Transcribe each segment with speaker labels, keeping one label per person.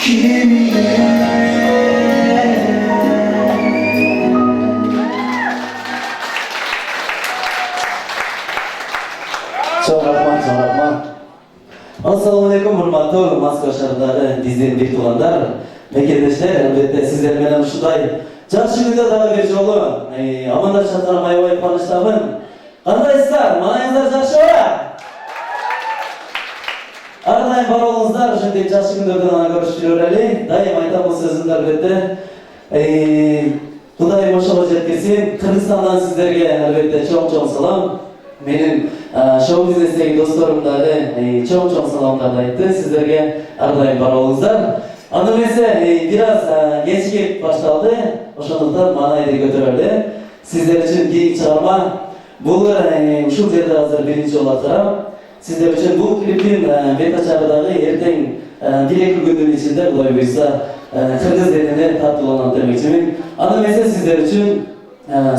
Speaker 1: Çok rahman. Assalamualaikum hurmatlı Moskva şartları dizinin bir tuğanlar. Mekedeşler elbette sizler benim şuday. Жақсы күнде дағы бер жолы. Аманда шатырам айбай қуаныштамын. Қандайсыздар? Маңайыңыздар жақсы ба? Әрдайым бар болыңыздар, ошондой жақсы күндерден ана көрүшүп жүрөлү. Дайым айтам бул сөзүмдү албетте. Кудайым ошого жеткирсин. Кыргызстандан сиздерге албетте чоң салам. Менин шоу бизнестеги досторум дагы чоң саламдарды айтты. Сиздерге әрдайым бар болуңуздар. Аны эмесе бираз кечигип башталды. Ошондуктан маанайды көтөрөлдү. Сиздер үчүн кийинки чыгарма. Бул ушул жерде азыр биринчи жолу атырам. Сиздер үчүн бул клиптин бет-ачары дагы эртең 1-2 күндүн ичинде Кудай буйрса кыргыз элине тартууланат демекчимин. Аны эмесе сиздер үчүн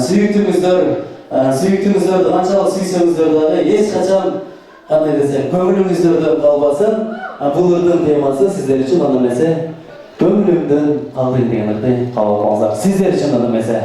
Speaker 1: сүйүктүүңүздөрдү канчалык сүйсөңүздөр дагы эч качан кандай десем көңүлүңүздөрдөн калбасын. Бул ырдын темасы сиздер үчүн аны эмесе көңүлүмдөн калды деген ырды кабыл алыңыздар. Сиздер үчүн аны эмесе.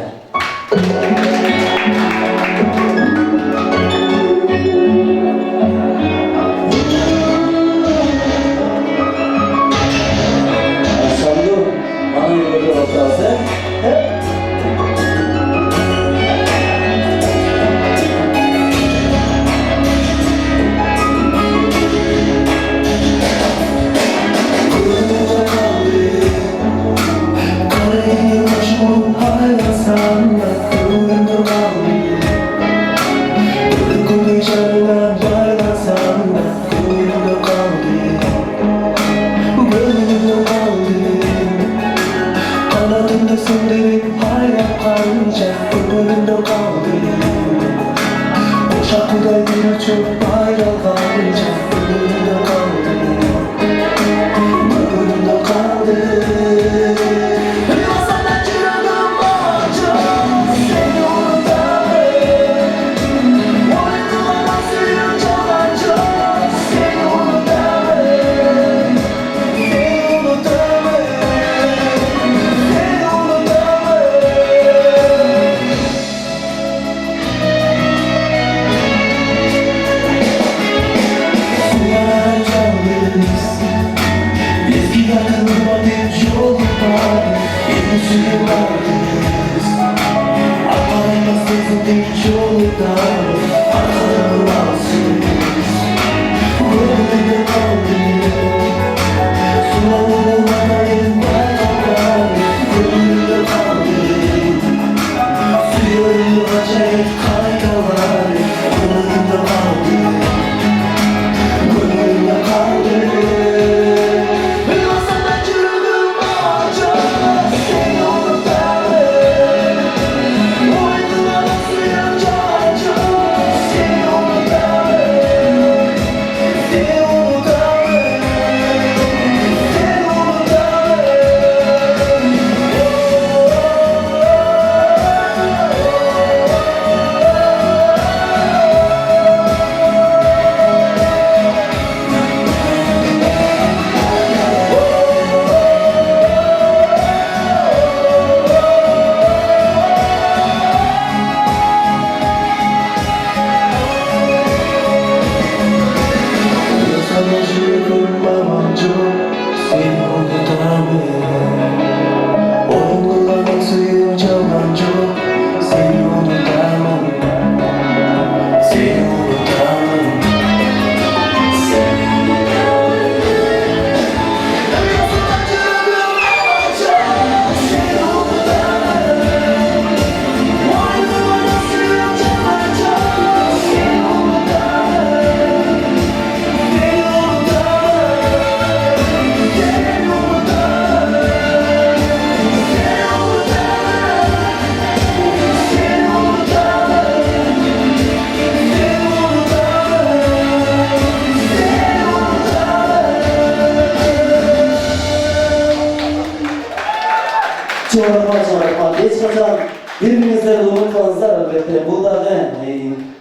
Speaker 1: Birbirinizleri unutmanızlar elbette. Bu da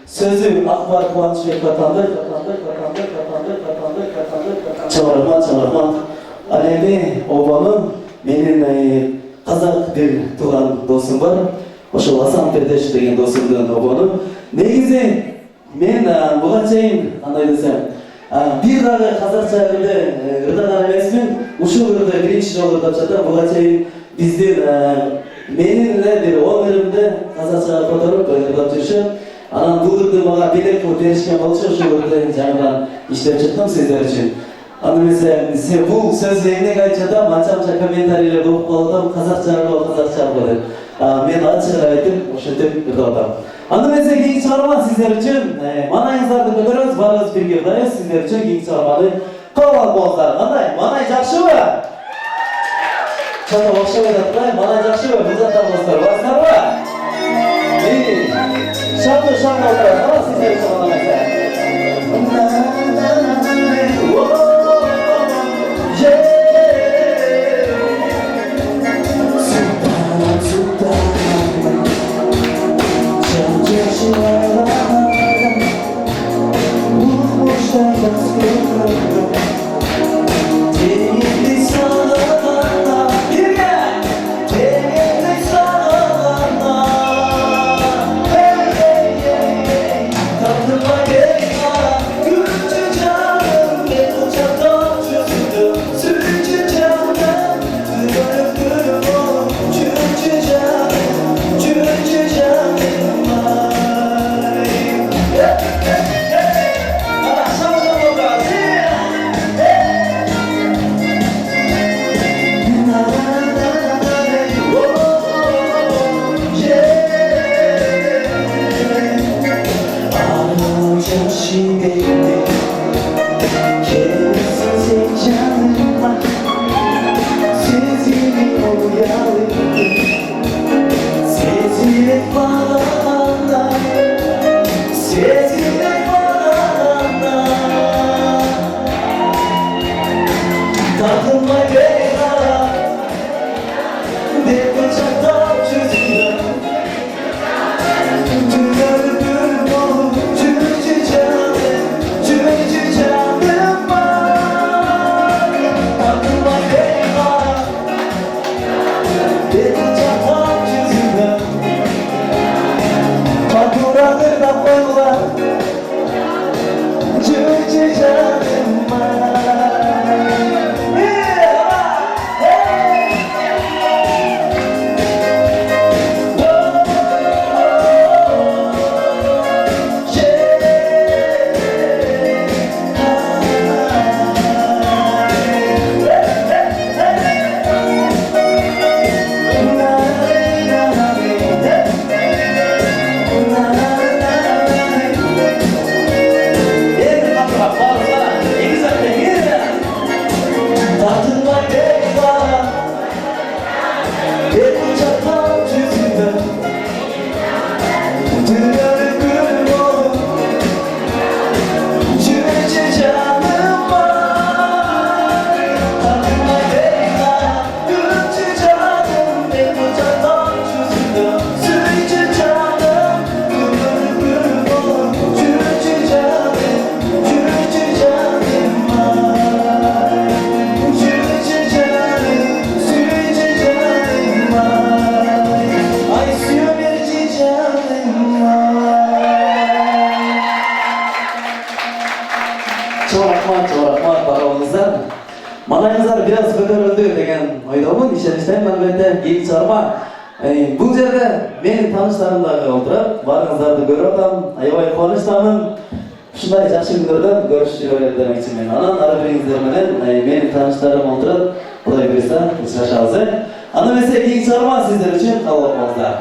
Speaker 1: sözü akbar kıvanç ve katandır. Çağırma. Alevi obamın benim Kazak bir tuğan dostum var. Oşul Hasan Perdeş degen dostumdan obonu. Negizi men buga çeyin anday desem bir dagы Kazakça ырды ырдаган эмесмин. Ушул ырды биринчи жолу ырдап жатам. Буга чейин биздин менин эле бир 10 ырымды Kazakчага которуп ырдап жүрүшөт. Анан бул ырды мага белек кылып беришкен болчу, ушул ырды жаңыдан иштеп чыктым сиздер үчүн. Аны mesela bu söz emnek aytчада манча-манча комментарийлерди окуп калдым. Kazakча деп. Men ачык айтып, ошентип ырдап атам. Аны mesela кийинки чыгарма сиздер үчүн манайыңыздарды көтөрөбүз, баарыбыз бирге ырдайбыз. Сиздер үчүн кийинки чыгарманы кабыл алып болуңуздар. Кандай? Манай жакшыбы? Чата окшобой жатпайбы? Манай жакшыбы? Бул жактан достор, барсыңарбы? Шамды отурат, сиздер үчүн манайыңыздар. Çok rahmat bakalımızdan. Manayınızlar biraz kötörüldü degen oydamın. İşenişten elbette keyif çağırma. Bu yerde benim tanışlarım da oturup, varınızları görüp atam, aybay konuştamın. Şunday жақсы күндерден görüşürüz demek için ben. Anan ara birinizler benim tanışlarım oturup, Kuday birisi uçuşacağız. Ana mesela keyif çağırma sizler için Allah'ımızda.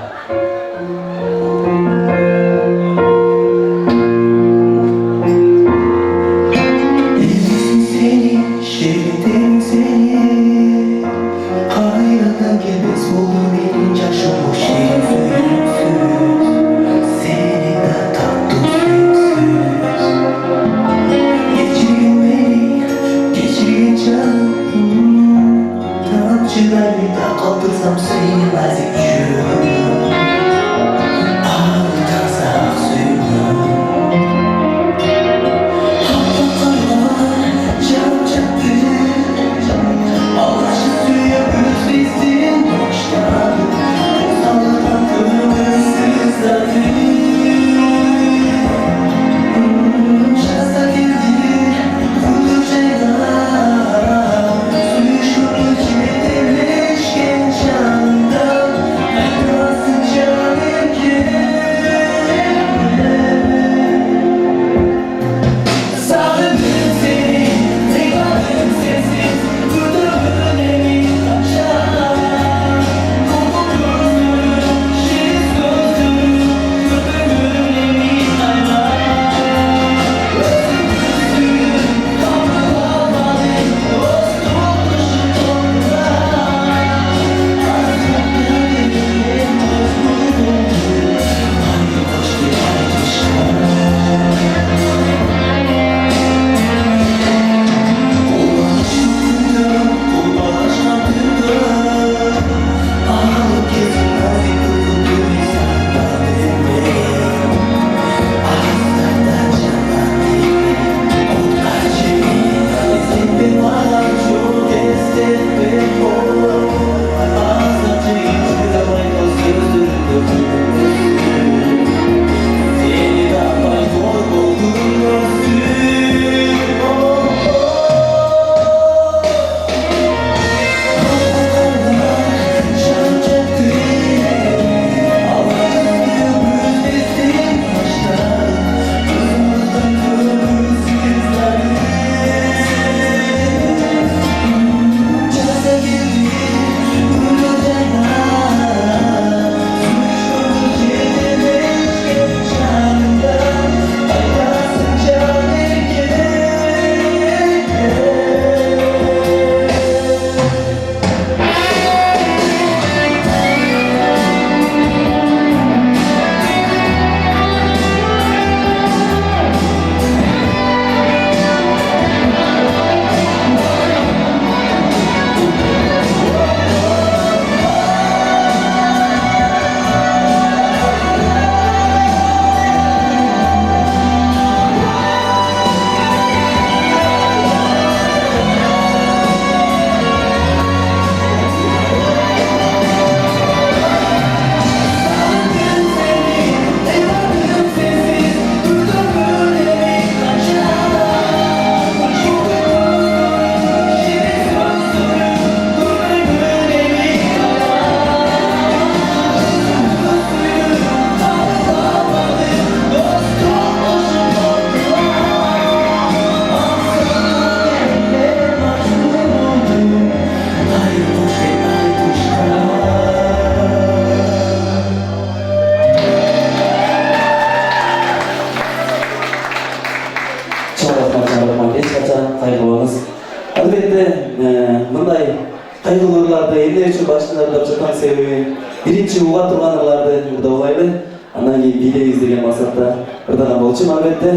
Speaker 1: турlarda эмне үчүн башындап жаткан себеби биринчи уга турганларды уурдабайлы, андан кийин бийлейбиз деген максатта ырдаган болчумун. Албетте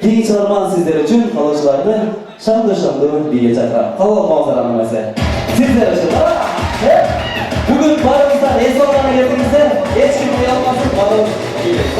Speaker 1: кийинки чыгарманы сиздер үчүн каалоочуларды шамды бийге чакырам. Кабыл алыңыздар аны эсе. Сиздер үчүн бүгүн барыбыздан эс алганы келдиңиздер. Эч ким уялмасын, барыбыз бийлейбиз.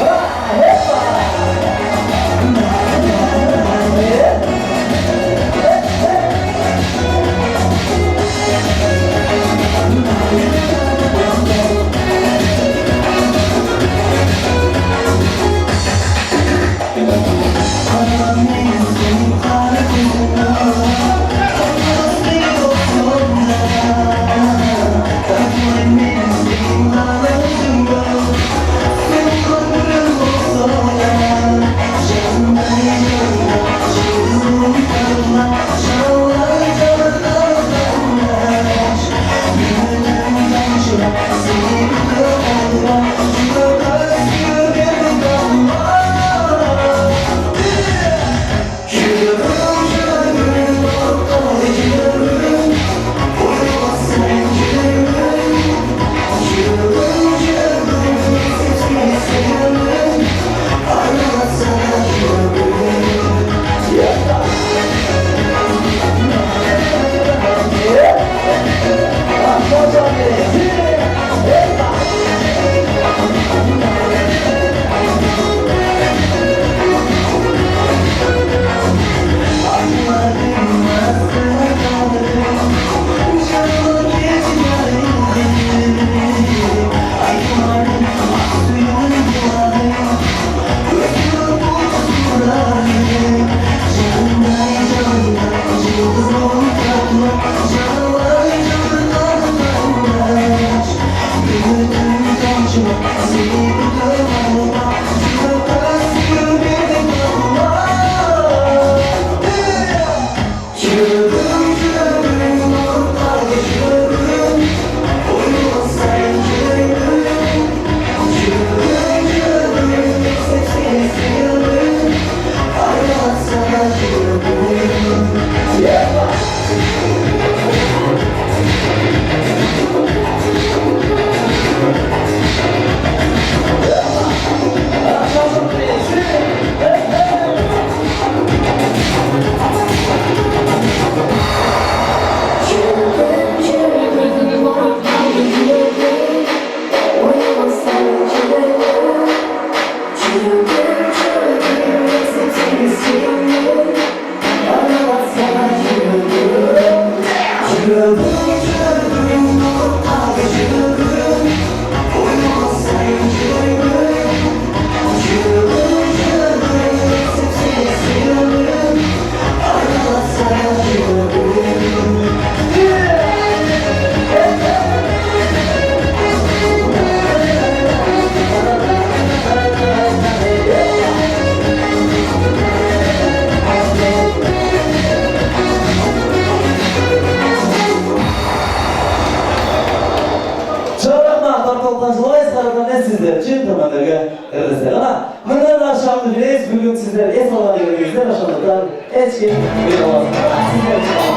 Speaker 1: Sizler için tamamen ırdısı. Ana, bundan aşağıda bileyiz, bugün sizler es olan yerimizden aşağıdan eski bir olasın. Sizler için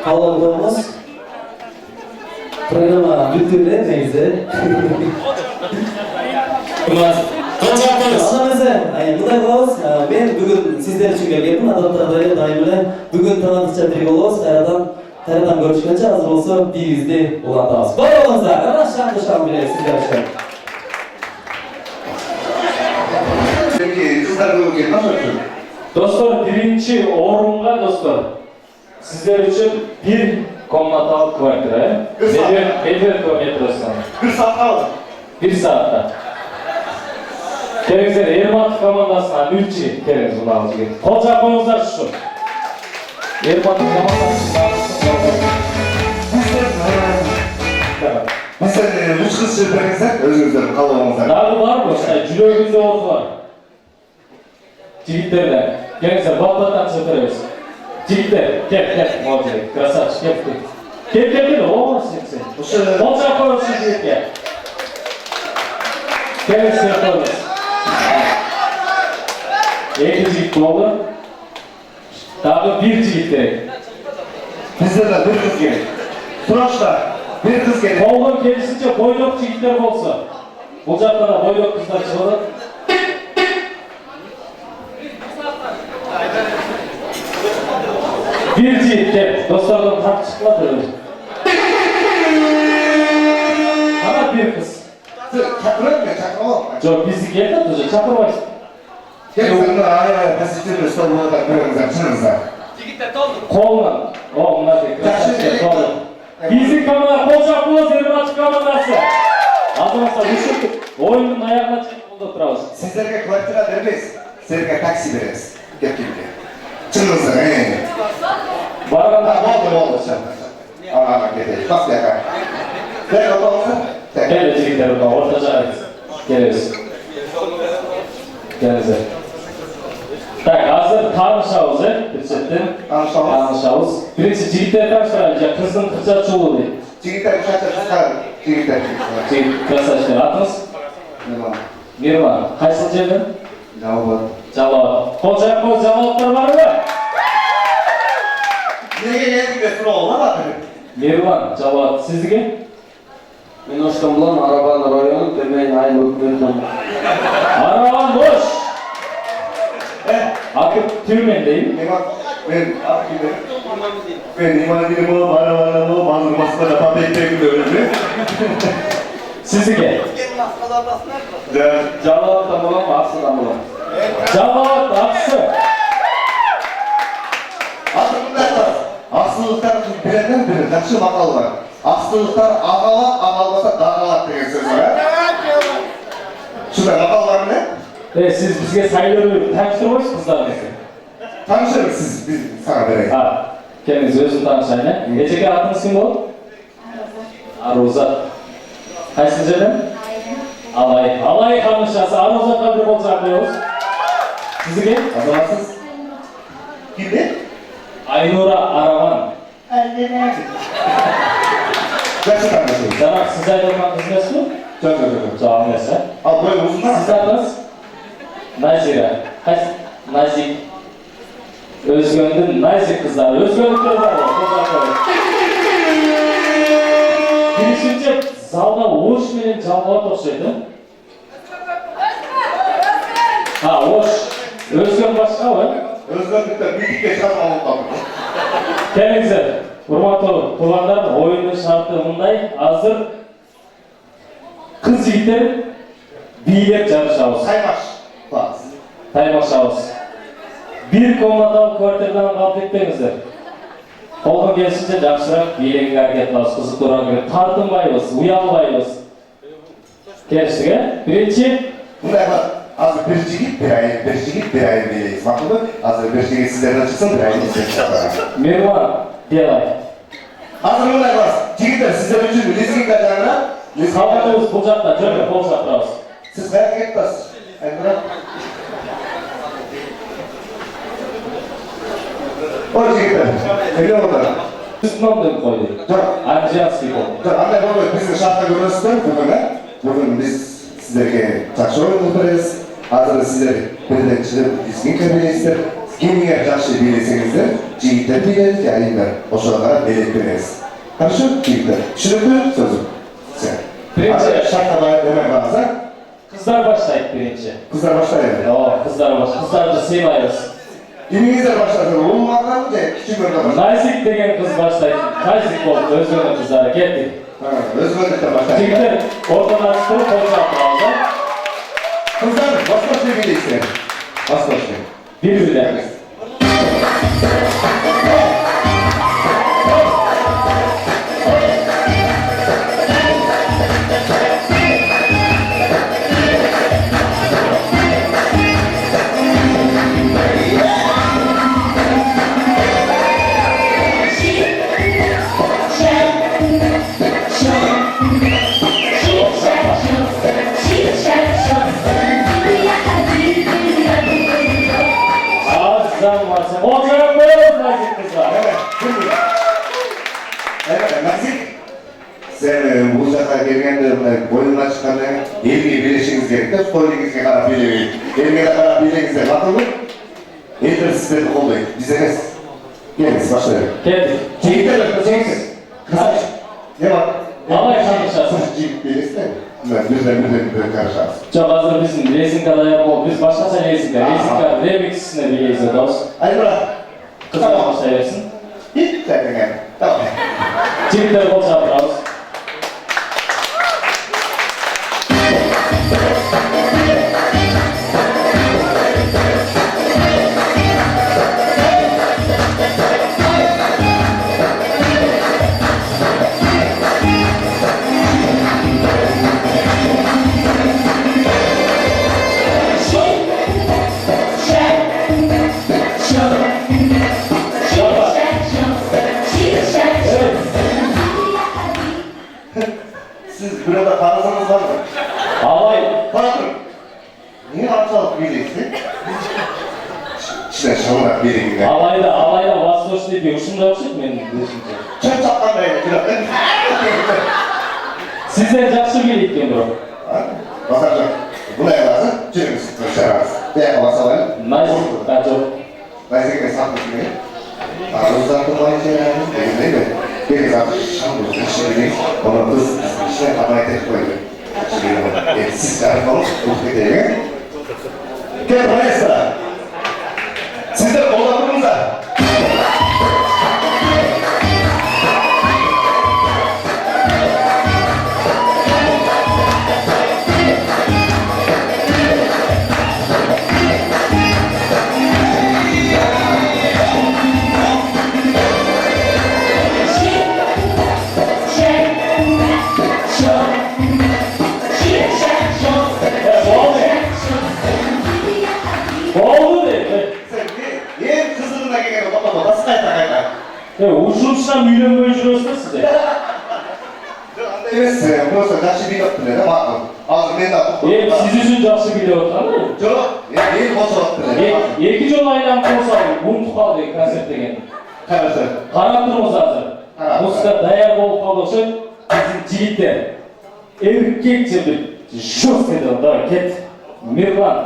Speaker 1: Kavga koyamaz. Programa bütünle neyse. Anamızı, Kuday Kılavuz, ben bugün sizler için geldim. Adamlarla daimle bugün tanıdıkça bir oluz. Teradan görüşkence hazır olsa bir yüzde ulatağız. Var olunuzlar, şan bile sizler için.
Speaker 2: Peki, kızlar bu ülke nasıl yapıyor?
Speaker 3: Dostlar, birinci orunga dostlar. Sizler için bir komnatal kvartira. Medved kilometresinden.
Speaker 2: Bir saat kaldı.
Speaker 3: Bir saatte. Keringizler, Ermatov komandasına Nülçi keriniz bunu alız gelin. Kol çapınızlar şu. Ermatov komandasına
Speaker 2: Biz üç kız çırpınızlar, özür dilerim, kalmamızlar.
Speaker 3: Dağı var mı? Cülögünde ordu var. Cigitlerden. Keringizler, batlattan çırpırız. Cigitler, gel, Mavcık, krasaç, gel, olmaz sen. Kol çapınız şu gel. Keringizler yapalım. İki cigit oldu. Daha bir cigit gerek.
Speaker 2: Bizde de bir kız gerek. Turaçlar, bir kız gerek.
Speaker 3: Kolun gelişince boyluk cigitler olsa. Bulacaklar da boyluk kızlar çıkılır. Bir cigit gel. Dostlardan tak çıkmadı. Ama bir kız.
Speaker 2: Çakırır mı? Çakırmam.
Speaker 3: Çok bizi geldi de çakırmayız.
Speaker 2: Gelin ayağına pasitleri İstanbul'a da koyunuzlar, çınızlar.
Speaker 3: Kolla. Onlar da krasaçlar kolla. Bizi kamera kolçak buluz Ermatov komandası. Adımızda düşürdük. Oyunun ayağına çıkıp burada turabız.
Speaker 2: Sizlerge kvartira vermeyiz, sizlerge taksi veririz. Gel. Çınızlar,
Speaker 3: Barganlar
Speaker 2: Oldu. Ana gidelim, bas yakar. Gel otomuza.
Speaker 3: gelecekler oradan ortaca arayız. Geliriz. Geliriz. Tak, hazır tanışavuz, Birçettin. Tanışavuz. Birinci cigitler tanıştıracak, kızın kırca çoğulu değil.
Speaker 2: Cigitler uçakta çıkar. Cigitler.
Speaker 3: Cigit, krasaçlar. Adınız? Mirman. Kaysıl yerden? Calavat. Kolçak koz calavatlar var mı?
Speaker 2: Neye gibi sıra olmadı?
Speaker 3: Mirman, Calavat. Sizge?
Speaker 1: Men Oşkamlan, Araban rayonu, Demeyin Aylı Hükümetim.
Speaker 3: Araban boş. Akıp Türmen'deyim.
Speaker 2: Ben iman ederim o, bana o, bandırmasına da papetleri gidiyorum.
Speaker 3: Sizge? Calavat'tan bulan mı? Aksı'dan bulan. Calavat, Aksı.
Speaker 2: Aksılıklar birenden biri, yakşı makal var. Aksılıklar ağalat, ağalmasa dağalat diye söz var. Şurada makal var mı ne?
Speaker 3: Siz bizge sayıları tanıştırmayız kızlar neyse.
Speaker 2: Tanışırız siz, biz sana vereyim.
Speaker 3: Ha, kendiniz özün tanışayın. Eceki adınız kim bu? Aruza. Kaysınız yerden? Alay. Alay tanışası. Aruza kadar olacak diyoruz. Sizge?
Speaker 2: Hazırlarsınız. Kimdi?
Speaker 3: Aynura Aravan.
Speaker 2: Gerçek tanışırız.
Speaker 3: Canak siz ayrılmak kızınız mı?
Speaker 2: Çok.
Speaker 3: Cevap neyse.
Speaker 2: Al böyle uzunlar.
Speaker 3: Siz adınız? Nazira. Nazik. Özgön'ün Nazik kızları. Özgön'lükleri var. Girişince zalda Oğuş benim Calavat okşaydı. Ha Oğuş. Özgön başka var.
Speaker 2: Özgürlükte bildik geçen anlatalım.
Speaker 3: Kendinize hurmatlı kullanlar oyunun şartı bunday hazır kız yigitler biylep jarışabız. Taymaşabız. Bir komnatal kvartirdan kalp etpеңiздер. Қолдан келишинче жакшыраак бийлегенге аракет кылабыз, кызыктуураак керек. Тартынбайбыз, уялбайбыз. Келиштик, Биринчи,
Speaker 2: Bunday bak, hazır bir jigit bir ayın beyleyiz. Makul mu? Hazır bir jigit sizlerden çıksın, bir ayın izleyeceğiz.
Speaker 3: Mirvan, Delay.
Speaker 2: Hazır bunday bak, jigitler sizler için lizing kaçağına,
Speaker 3: Kalkanımız bu jakta, жөнөп кол жактырабыз.
Speaker 2: siz kayak etmez. Bırak. O jigitler, biliyor musun?
Speaker 3: Üstünden dönüp koydu. Anjiyanski oldu.
Speaker 2: Anday böyle bizim şartta görüyorsunuz bugün biz sizlerge takşır oyun kurtarız. Hazır sizler birden çıkıp izgin kabineyizler. Kimliğe жақсы билесеңіздер, жігіттер биледі, әйелдер ошоға белек бересіз. Хорошо, жігіттер? Түсінікті сөзім? Sen.
Speaker 3: Birinci.
Speaker 2: Şartқа hemen bağlasak.
Speaker 3: Kızlar başlayıp birinci.
Speaker 2: Kızlar başlayalım.
Speaker 3: Tamam, kızlar başlayıp. Kızlar da sevmayız.
Speaker 2: Kimliğinizler başlasın. Oğlum bakalım da küçük örnek başlasın.
Speaker 3: Nazik degen kız başlayıp. Nazik oldu, özgürlük kızlara geldik.
Speaker 2: Özgürlükten başlayalım.
Speaker 3: Jigitler oradan açtırıp orada atlarlar.
Speaker 2: Kızlar baş birleştirelim. Baş
Speaker 3: Birbirlerine. Azam varsa. Oraya koyalım nazik kızlar.
Speaker 2: Evet, Nazik. Sen bu жаққа келгенде бойыңа шыққанда елге билешіңіз керек те, спойлеріңізге қарап билемейді. Елге де қарап билеңіздер, мақұл ба? Елдер сіздерді қолдайды, біз емес. Келіңіз, başlayalım.
Speaker 3: Geldik.
Speaker 2: Жігіттер, жігіттер. Қыздар, не бар?
Speaker 3: Алай қарышасың.
Speaker 2: Жігіт билесіздер. Бірден қарышасыз.
Speaker 3: Çok hazır bizim Lesinka da yapalım. Biz başkasa Lesinka. Lesinka remix'ine bir geyiz ediyoruz.
Speaker 2: Hadi bırak.
Speaker 3: Kızlar başlayırsın.
Speaker 2: Git zaten yani. Tamam.
Speaker 3: Jigitleri bol çapırıyoruz.
Speaker 2: Siz burada paranız var mı?
Speaker 3: Alay.
Speaker 2: Bakın. Niye aptalık bilirsin? İşte şunlar bilin.
Speaker 3: Alayda Vastoş diye bir uşum da yoksa benim düşünce.
Speaker 2: Çöp çapkan beyni kilo.
Speaker 3: Sizden жақсы билейді екен бро.
Speaker 2: Basarcan. Buna yazarsan çürümüş. Dışarı. Diğer basalar.
Speaker 3: Найс. А, жоқ.
Speaker 2: Neyse saklı gibi. Ağzınızdan kılmayı şeyleriniz değil mi? Bir zaten şamur. Şimdi onu kız işine kabul tek koydu. Şimdi sizler falan ufuk edelim. Gel buraya sıra. Sizler kollarınıza.
Speaker 3: Oldu de.
Speaker 2: Niye kızınla gelen baba nasıl kayda?
Speaker 3: Uşunçtan үйленбей жүресіздер сіздер.
Speaker 2: Емес, просто жақсы билеп тұр еді, мақұл. Азыр мен де
Speaker 3: Siz үшін жақсы билеп отырған ғой.
Speaker 2: жоқ, ел қосылып тұр еді.
Speaker 3: Екі жол айланып болса, ұмытып қалды концерт деген.
Speaker 2: Қарасы.
Speaker 3: Қарап тұрмыз қазір. Музыка даяр болып қалды ұқсайды. Біздің жігіттер еркекше бір жұрт еді. Давай, кет. Мирлан.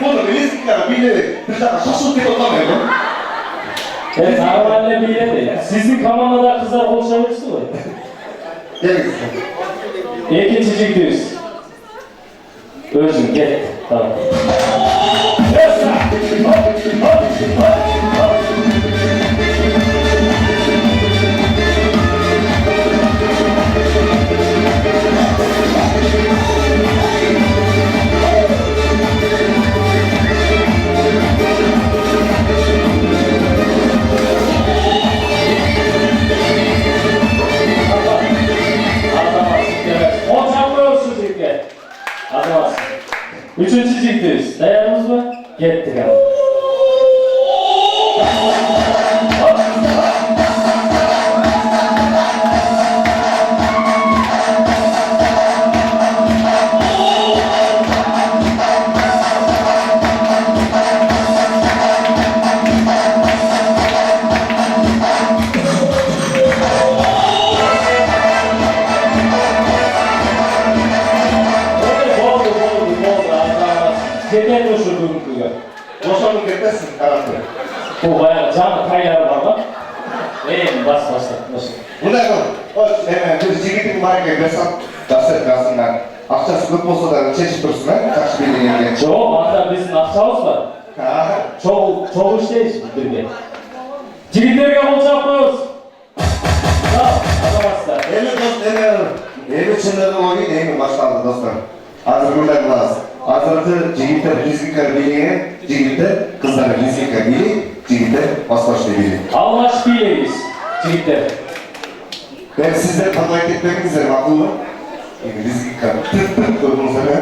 Speaker 2: Bunu bilirsin ya, bilir. Bir dakika şaşırtıp otamıyor mu?
Speaker 3: Evet, normalde biledi. Sizin komandada kızlar konuşabilirsin mi?
Speaker 2: Gelin kızım.
Speaker 3: İkinci ciddiyiz. Özüm, gel. Tamam. Üçüncü ciddiyiz. Dayanımız mı? Gittik abi. Başla.
Speaker 2: Bunday qilib, bir jigitning markaga bersam, daftar qilsinlar. Aqchasi ko'p bo'lsa da chechib tursinlar, yaxshi belgilangan.
Speaker 3: Çok, hatta bizim akçamız var.
Speaker 2: Ha.
Speaker 3: Çok işteyiz birge. Jigitlerge bolsaq koyuz. Sağ, adamazlar.
Speaker 2: Endi chindan o'ylaydi, endi boshlandi do'stlar. Hozir bunday qilamiz. Hozirgi jigitlar rizqlar belgi, jigitlar qizlar rizqlar belgi, jigitlar boshqa belgi.
Speaker 3: Almaş bileyiz, jigitler.
Speaker 2: Ben sizler tanlayıp etmemizdir, maqulmi? Endi rizqlar ko'rdiңizlar.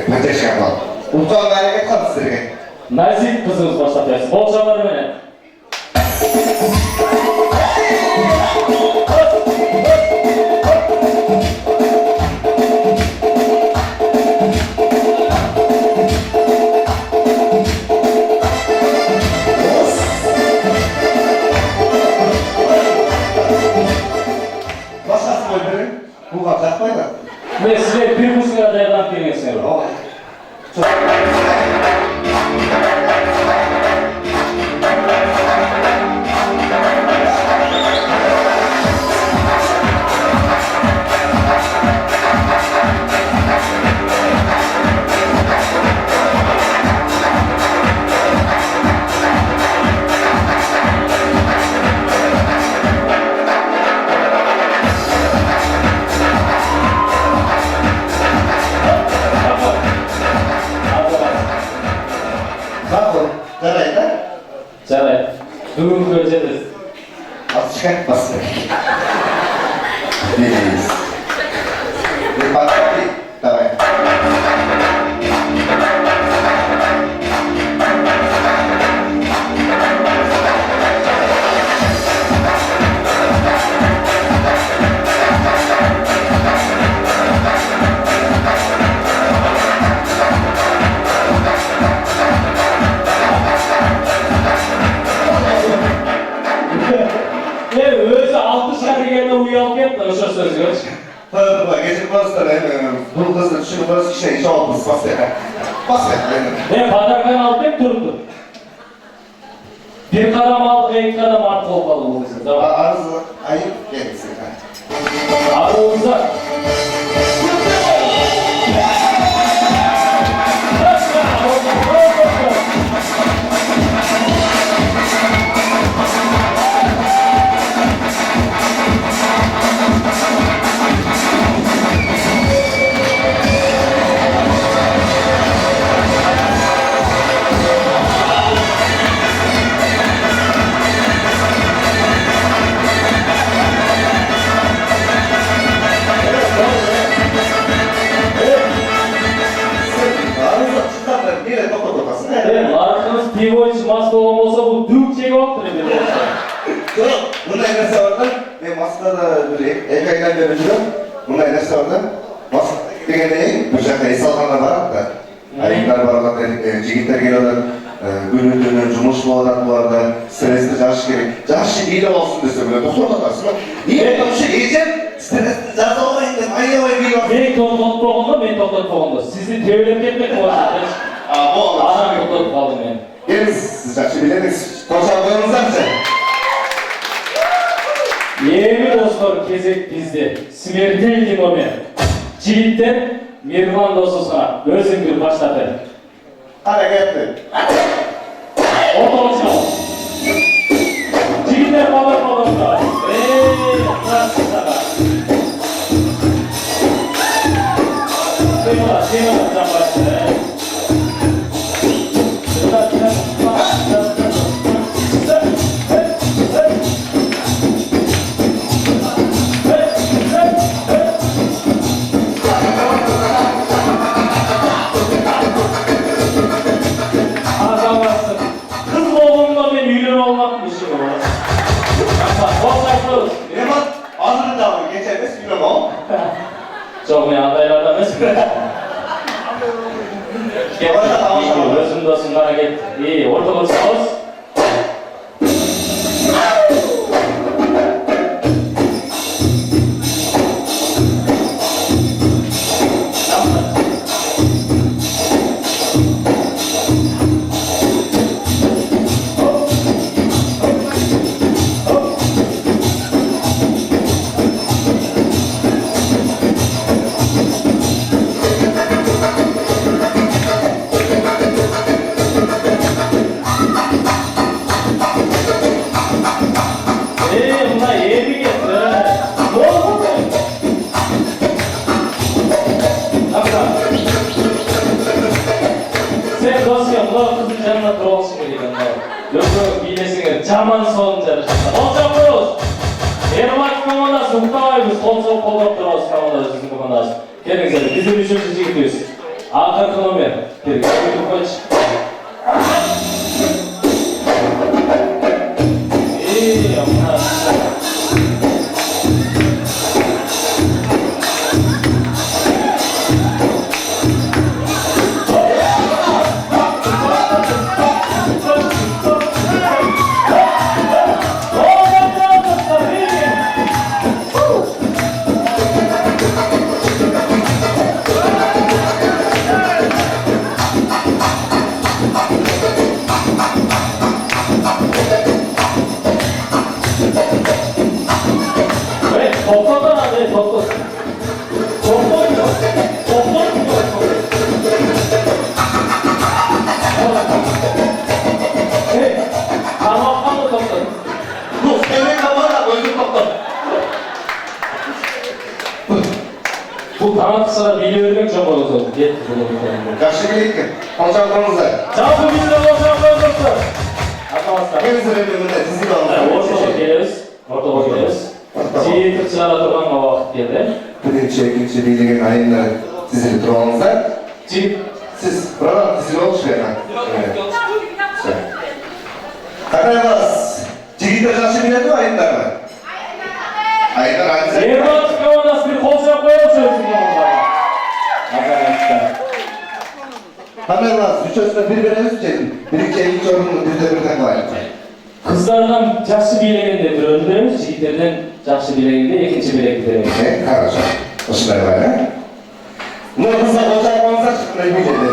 Speaker 2: Qancha şey yapalım. Ulkan bereket qilib sizlarga.
Speaker 3: Nazik kızımız başlatıyoruz. Bolşalar beni.
Speaker 2: Başkası koyduğun, bu kadar koydu.
Speaker 3: Ve size bir müzikaya dayanan bir yesin.
Speaker 2: Çok Bakın, nereye de?
Speaker 3: Çalay. Bugün göreceğiz.
Speaker 2: Az çıkartmasın. Değiliz. Bir patlatı, tamam.
Speaker 3: Özü 60 kariyerine uyanıp etme o söz göç.
Speaker 2: Hadi bak, geçip bastılar. Bu kızı düşünün, burası şey, iş olmuş, bastılar. Bastılar.
Speaker 3: Ne padarkan alıp hep durdu. Bir kadam aldık, iki kadam artık olmalı bu kızın. Tamam.
Speaker 2: Arızı, ayıp gelsin.
Speaker 3: Aramızda.
Speaker 2: Arızı, çıkartlar, bir de topa topasın.
Speaker 3: Evet, arkamız pivo için maske olmasa bu dük çeki yoktur.
Speaker 2: Yok, bunday narsa vardı. Men Moskvada bir erkaklar beri жүрөм. Bunday narsa vardı. Moskva degende bu жақта эсалганда барат да. Айымдар барат, жигиттер келет, күнү-түнү жумуш болот буларда, стрессти жаш керек. Жашы бийле болсун десе, мына токтоп атасың. Эмне болчу, эжем стрессти жаза албайм деп аябай бийле болот.
Speaker 3: Мен тоқтатпағанда, мен тоқтатпағанда. Сізді теулеп кетмек боласыз.
Speaker 2: Болот.
Speaker 3: Ана тоқтатып қалдым мен.
Speaker 2: Келиңиz, сиз жакшы билесиз. Кошо коюңуздарчы.
Speaker 3: Eğri dostlar kezek bizde. Смертельный момент. Жігіттер, Мирван досысына өзіңдер başladı.
Speaker 2: Hareketli.
Speaker 3: Ortalık çal. Жігіттер қалар. Nasıl sana? Sıymalar, can başladı. Kız olduğumda ben üyler olmak mı işim var? Bana yeri getir. Ne oldu? Hakan. Sen dostum, bu kızın canına durulsun geliyor. Yok yok, bilesiniz. Çaman son jarışında. Olacak koyuz. Ermak komandası, Muhtavayımız. Olacak kolak durulsun komandası, sizin komandası. Gelin, bizim üçüncü gidiyoruz. Arka kilometre. Bir koç. İyi yapma. Toplam hadi toplam. Toplam. Hey, parmakla mı topladın?
Speaker 2: Evet kamera gözüm toplam.
Speaker 3: Bu kanat sıra bili örmek çok oldu. Get bunu bir tane.
Speaker 2: Yaşlı birlik mi? Konuşalımızda.
Speaker 3: Çabuk bizde olacak dostlar. Arkadaşlar.
Speaker 2: En sebebinde sizi de
Speaker 3: Ortalığa geliyoruz. Ortalığa geliyoruz. Çiğ tırçılara durman o vakit geldi.
Speaker 2: Birinci, ikinci bilginin ayında sizi durağınızda.
Speaker 3: Çiğ.
Speaker 2: Siz buradan dizili olmuş yani. Kanalımız. Çiğde yaşlı bileti mi ayınlar mı? Ayınlar aynı sen.
Speaker 3: Erman çıkamaz bir kolça koyalım sözüm onlara. Arkadaşlar.
Speaker 2: Kanalımız. Üçüncüsünde birbirine üstçeyin. Birinci, ikinci sorunun birden var.
Speaker 3: Kızlardan жақсы билегенде bir öldüremiz, жігіттерден жақсы билегенде екінші билек бітіреміз.
Speaker 2: Хорошо. Осындай бар, а? Ну, қызға қосақ болсақ, шыққандай биледі.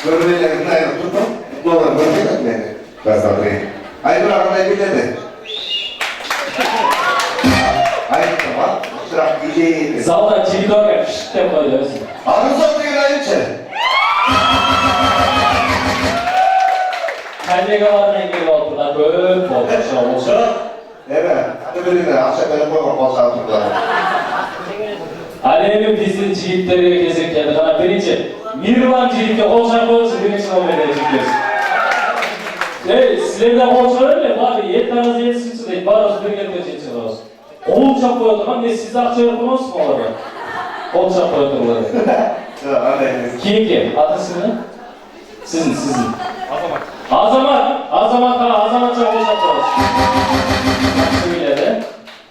Speaker 2: Көрмелерін айырып тұрдым. Олар көрмелер мені. Посмотри. Айнұр ағындай биледі. Айттым, а? Сұрақ билейді.
Speaker 3: Залда теледорға пішіп деп қойды өзі.
Speaker 2: Арызақ деген айыншы.
Speaker 3: Коллегалармен келіп отырған көп болды.
Speaker 2: Жоқ. Evet. Hadi birine akşam benim koyma kolsağım turda.
Speaker 3: Әлемнің біздің жігіттерге кезек келді. Ғана бірінші, Мирлан жігітке қол шапқыз, бірінші номерде жігіттеріз. Ей, сіздерден қол шапқыз ме? Бағы, еттаңыз етсінші дейді, барыңыз бір келді жетші қыз. Қол шапқыз отырған, не сіз ақша өркіміз мі оларға? Қол шапқыз отырған. Кейін, атысы не? Sizin. Azamатқа қол шапқыз. Söyledi.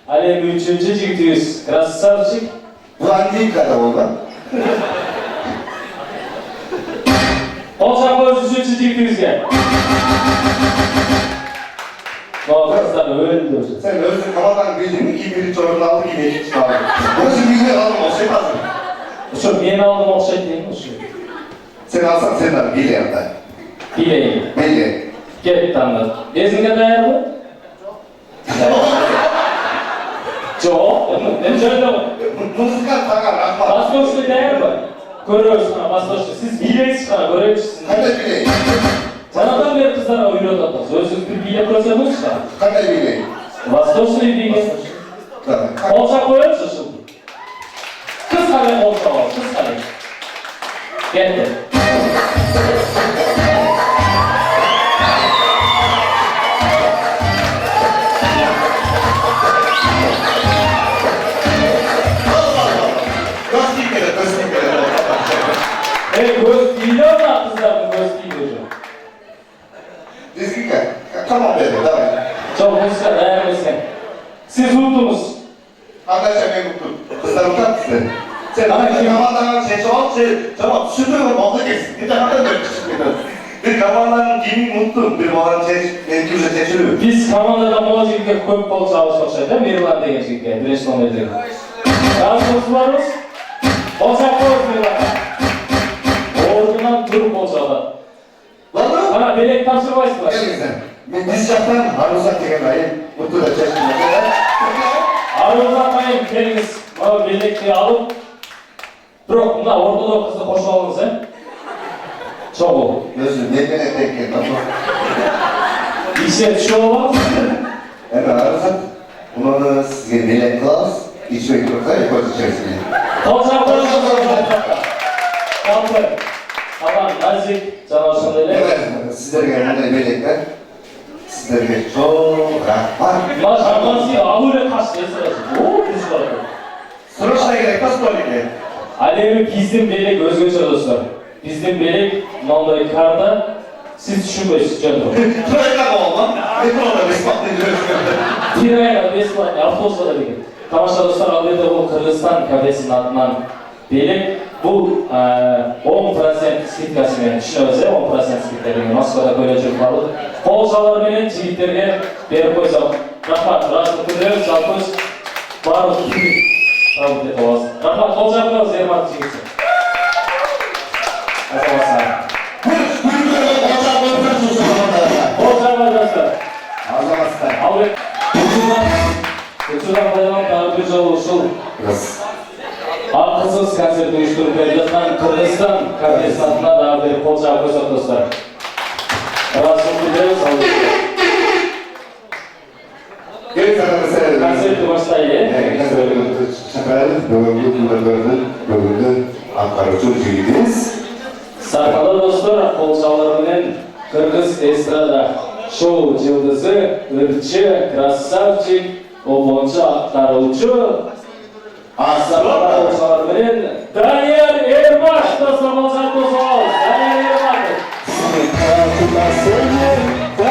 Speaker 3: Alem üçüncü jigitiyiz. Krasavчик.
Speaker 2: Bu Andika'da oldu.
Speaker 3: Olacak üçüncü jigitiyizge. O kızlar öldü.
Speaker 2: Sen özür kamadan bildin mi? İyi biri çorunu aldı, iyi biri çıkardı. Burası bilgiler aldım, o şey lazım.
Speaker 3: Şu ben aldım o şey değil mi?
Speaker 2: Sen alsan sen de bil yanında.
Speaker 3: Bileyim.
Speaker 2: Belli.
Speaker 3: Gel tanıdım. Ezine dayanır mı? Çok. Ben şöyle mi?
Speaker 2: Mızıkan takar, akma.
Speaker 3: Baskoşlu dayanır mı? Görüyorsun ha baskoşlu. Siz bileyiz sana, görüyorsunuz.
Speaker 2: Hadi bileyim.
Speaker 3: Sanadan beri kızlara uyuyor da. Sözsüz bir bile koysanız işte.
Speaker 2: Hadi bileyim.
Speaker 3: Baskoşlu bildiğin.
Speaker 2: Tamam.
Speaker 3: Olsa koyar mısın şimdi? Kız kalem olsa var, kız kalem. Geldi. Göz biliyor mu kızların göz biliyor?
Speaker 2: Dizgin gel. Tamam dedim, tamam.
Speaker 3: Çok müzika dayanmışsın. Siz unuttunuz.
Speaker 2: Arkadaşlar ben mutlu. Kızlar utat size. Sen
Speaker 3: Ama
Speaker 2: bir
Speaker 3: kim-
Speaker 2: kamandan tamam sürdürüm oldu kesin. Bir tane de böyle küçük bir kamandan kimin mutlu, bir olan mevkimize seçiliyor.
Speaker 3: Biz Kamanda'da Moğolcik'e köp bol çalışmışlar değil mi? Mirvan degan jigitga, birinchi nomerdagi. Yazımız varız. Olsa koyuz Mirvan. Ordudan turib olsa
Speaker 2: Lan lan!
Speaker 3: Ana belek topshirmaysizlar.
Speaker 2: Gelin sen. Biz jaktan Haruzak degan ayı mutlu da çeşitli.
Speaker 3: Aruzatmayın keliniz. Mana belekni alıp biroq mына o'rtada qizni qo'shib olsangiz, cho'g'u.
Speaker 2: Özür, ne denk geldi ama.
Speaker 3: İşe düşüyor olamaz.
Speaker 2: Hem arasat, bunu sizge melek kılavuz, içmek yoksa yaparız içerisinde.
Speaker 3: Kolçaklar Kalkın. Tamam, nazik, canaşın öyle.
Speaker 2: Evet, sizlerge bunday melekler, sizlerge çok rahmat.
Speaker 3: Maşallah, ağırı kaç diye sırası. Oo, düşüyor.
Speaker 2: Sırışına gerek, nasıl böyle?
Speaker 3: Alevi bizim belek özgöçe dostlar. Bizim belek mağday karda siz düşünmeyiniz canım.
Speaker 2: Sırayla olmam, ekonomi ispatlı ediyoruz.
Speaker 3: Tirayla, Vespa, avtobusla da bir. Tamamsa dostlar, alıydı bu Kırgızistan kafesinin adından belek. Bu 10% skidkasымен düşünüyoruz ya, 10% skidlerine Moskvada böyle çok vardı. Kolçalar benim çigitlerine berip koysam. Rahmat, rahatlık ediyoruz, çalpız. Barbuk kimi? Rahmat et oğaz. Rahmat, kolçaklarız, Ermat çigitsin. Azamazsan. Kolçaklar dostlar.
Speaker 2: Azamazsan.
Speaker 3: Avret. Uçudan faydalanıp daha bir жол ушул Akılsız konserti uyuşturup verildiğinden Kırgızistan kafesine daha bir kolçağı koysak dostlar. Razı olacağız, sağ olun.
Speaker 2: Gerek sanırsa
Speaker 3: Konserti başlayı.
Speaker 2: bugün Ankara Türkçe gidiyoruz.
Speaker 3: Sarkalı dostlar, kolçalarının Kırgız estrada şou yıldızı, ırkçı, krasavчик, obonçu aktarıcı, Aslanlar kolçalarının Daniel Erbaş dostlar, kolçak dostlar, Daniel Erbaş.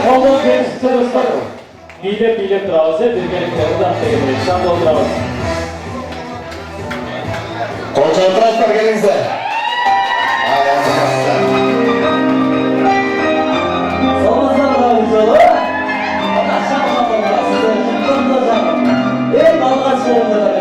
Speaker 3: Kolçak gençler dostlar. Bilep тұрабыз, біргеліктерді ақтайын. Шамда отырабыз.
Speaker 2: Kolçaklar gelіңіздер.
Speaker 1: Salmazlar жолы. Ey balğaç yolunda da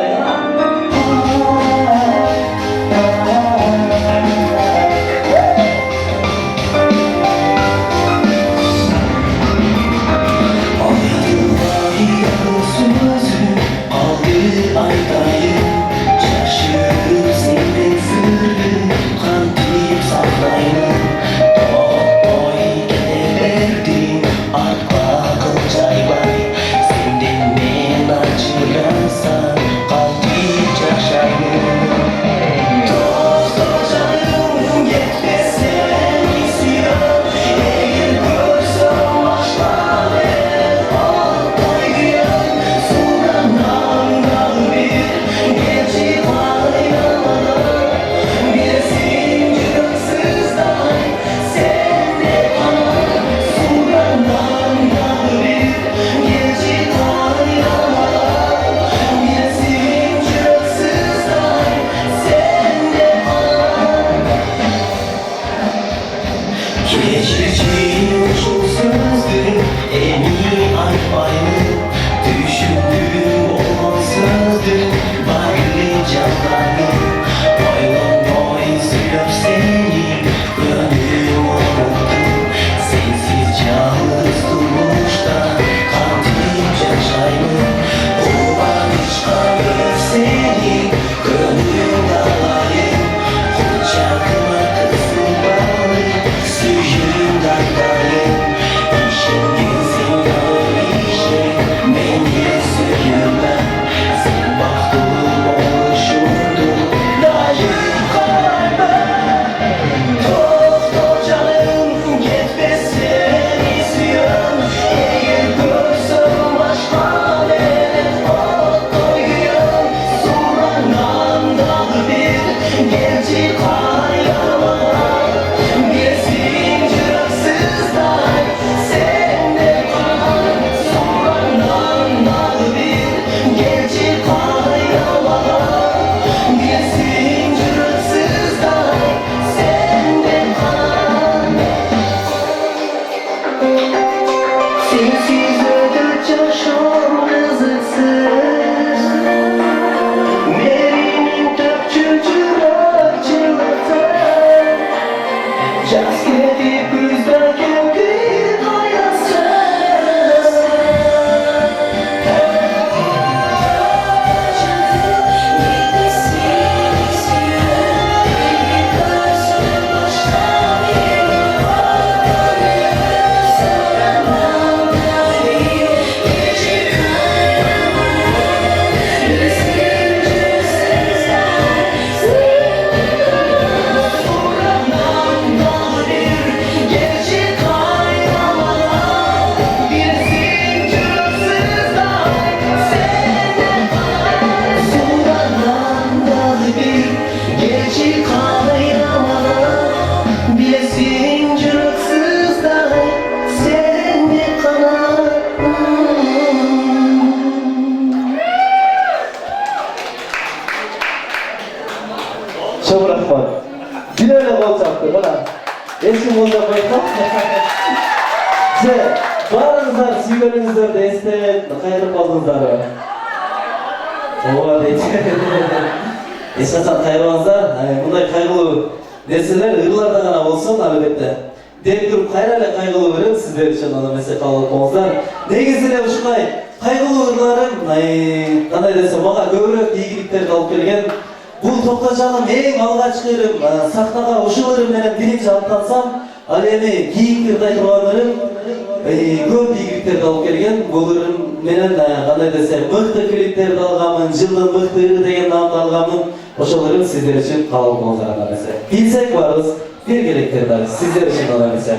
Speaker 4: Suyundan darım, işin gizin o işin.
Speaker 1: Barыңыздар сүйгөнүңүздөрдү эстеп кайрылып калдыңыздарбы? Ооба дейт. Эч качан кайрыбаңыздар. Мындай кайгылуу нерселер ырларда гана болсун, албетте. Деп туруп кайра эле кайгылуу берем сиздер үчүн, аны эмесе кабыл албаңыздар. Негизи эле ушундай кайгылуу ырларым, кандай десем, мага көбүрөөк ийгиликтерди алып келген. Бул токтожаным эң алгачкы ырым, сахнага ушул ырым менен биринчи аттансам, ал эми кийинки ырдай турган ырым көп ийгиликтерди алып келген. Бул ырым менен кандай десем, мыкты клиптерди алганмын, жылдын мыкты ыры деген наамды алганмын. Ошол ырым сиздер үчүн кабыл албаңыздар анда эмесе. Билсек барбыз, бергилектер да сиздер үчүн анда эмесе.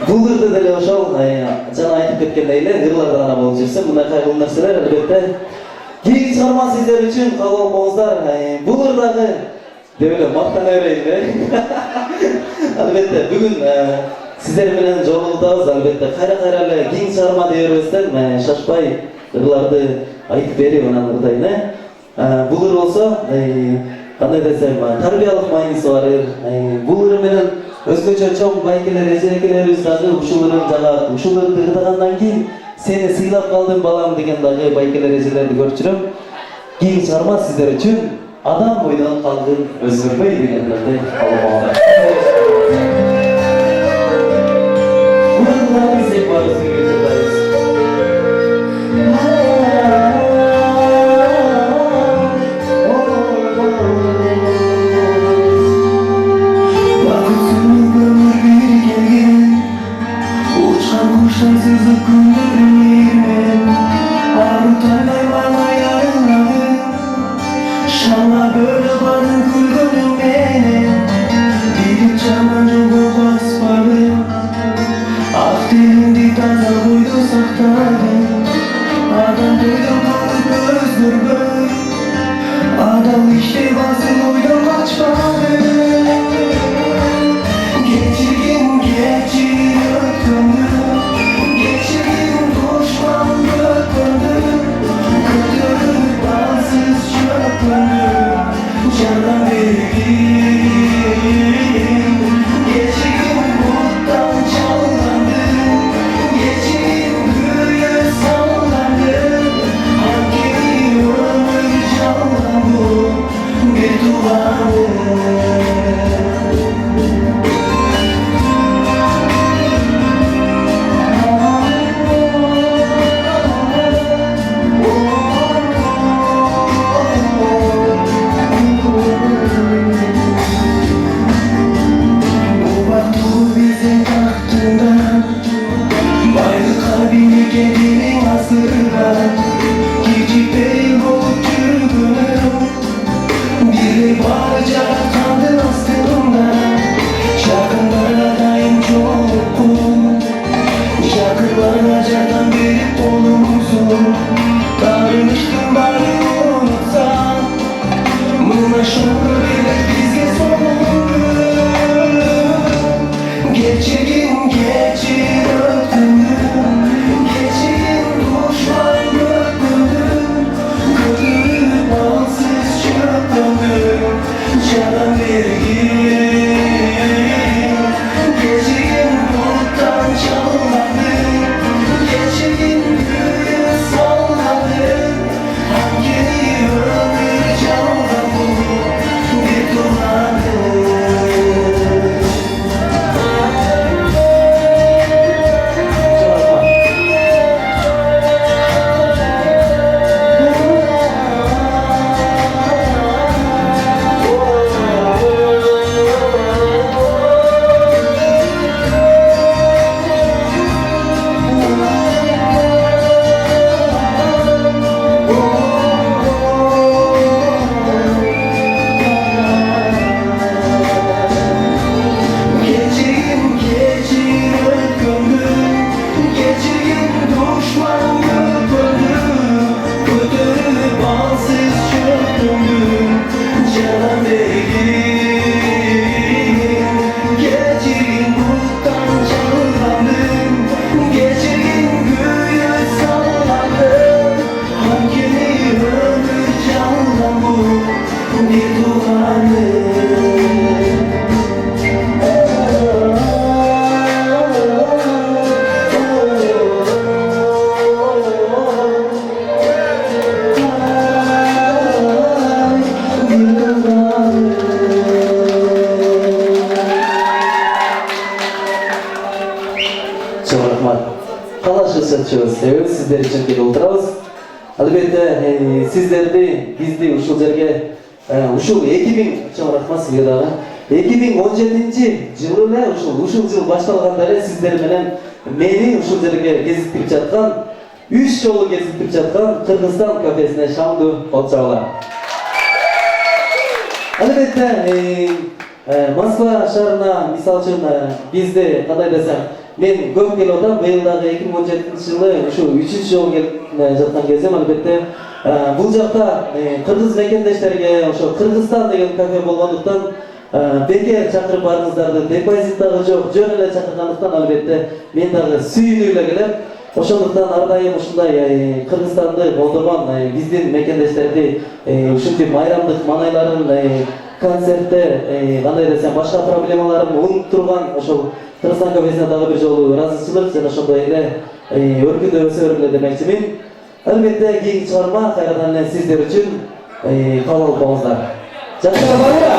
Speaker 1: Бул ырды деле ошол жана айтып кеткендей эле ырларда гана болуп жүрсө, мындай кайгылуу нерселер албетте кийинки чыгарма сиздер үчүн кабыл албаңыздар. Бул ырдагы деп эле мактана берейинби? Албетте бүгүн сиздер менен жолугутабыз. Албетте кайра эле кийинки чыгарма дей бербестен шашпай ырларды айтып берип анан ырдайын. Бул ыр болсо кандай десем, тарбиялык майнысы бар ыр. Бул ыр менен өзгөчө чоң байкелер, эжекелерибиз дагы ушул ырын жагат. Ушул ырды ырдагандан кийин сени сыйлап калдым балам деген дагы байкелер, эжелерди көрчүрөм. Кийинки чыгарма сиздер үчүн адам бойдон калгын өзгөрбөй дегендерди алып алам. Буга билсек барыбыз бергилектер.
Speaker 4: Şalla böyle bana
Speaker 1: Себеби сиздер үчүн келип отурабыз. Албетте сиздерди, бизди ушул жерге ушул 2000 чоң рахмат сизге дагы. 2017-жылы эле ушул жыл башталганда эле сиздер менен мени ушул жерге кезиктирип жаткан, 3 жолу кезиктирип жаткан Кыргызстан кафесине шаңдуу отчабалар. Албетте Москва шаарына мисалы үчүн бизди кандай десем, мен көп келип атам. Быйыл дагы 2017-жылы ушул 3-чү жолу келип жаткан кезим. Албетте бул жакта кыргыз мекендештерге ошо Кыргызстан деген кафе болгондуктан бекер чакырып барыңыздарды, депозит дагы жок, жөн эле чакыргандыктан албетте мен дагы сүйүнүп эле келем. Ошондуктан ар дайым ушундай Кыргызстанды болдурган биздин мекендештерди ушинтип майрамдык маанайларын, концертте кандай десем башка проблемаларын унуттурган ошол Кыргызстан кафесине дагы бир жолу ыраазычылык жана ошондой эле өркүндөп өсө бергиле демекчимин. Албетте кийинки чыгарма кайрадан эле сиздер үчүн кабыл болуңуздар. Жаштар барбы?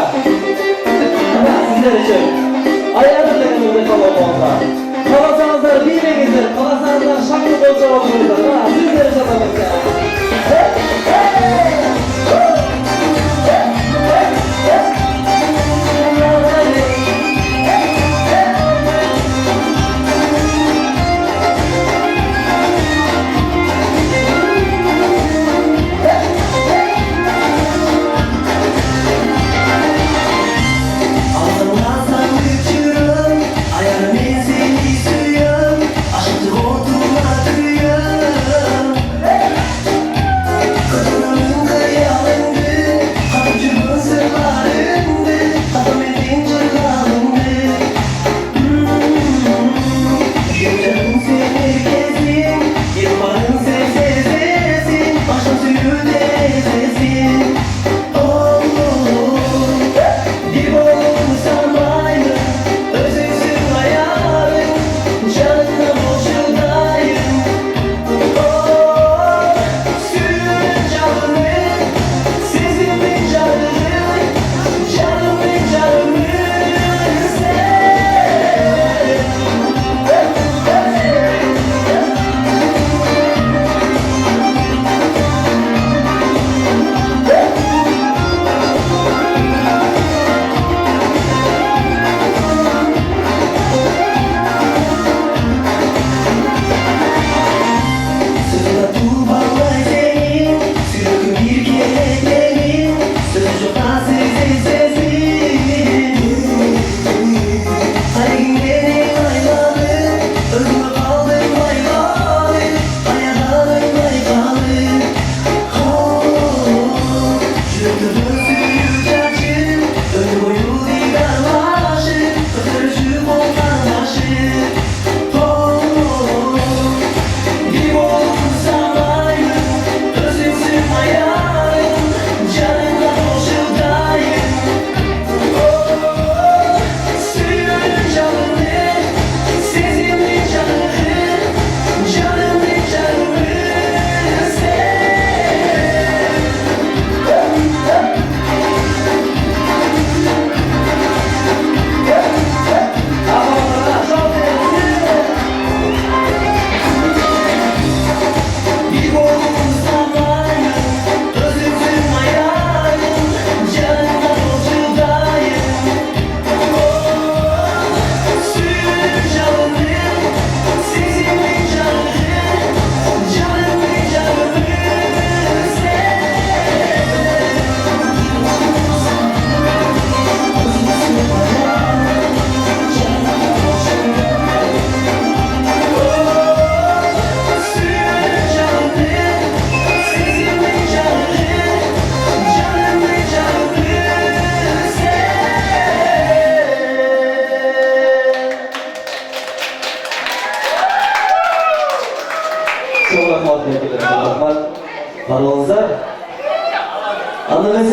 Speaker 1: Мына сиздер үчүн аягы дегенде кабыл болуңуздар. Каласаңыздар бийлеңиздер, каласаңыздар шаңды болчу болуңуздар. Сиздер жатабыздар.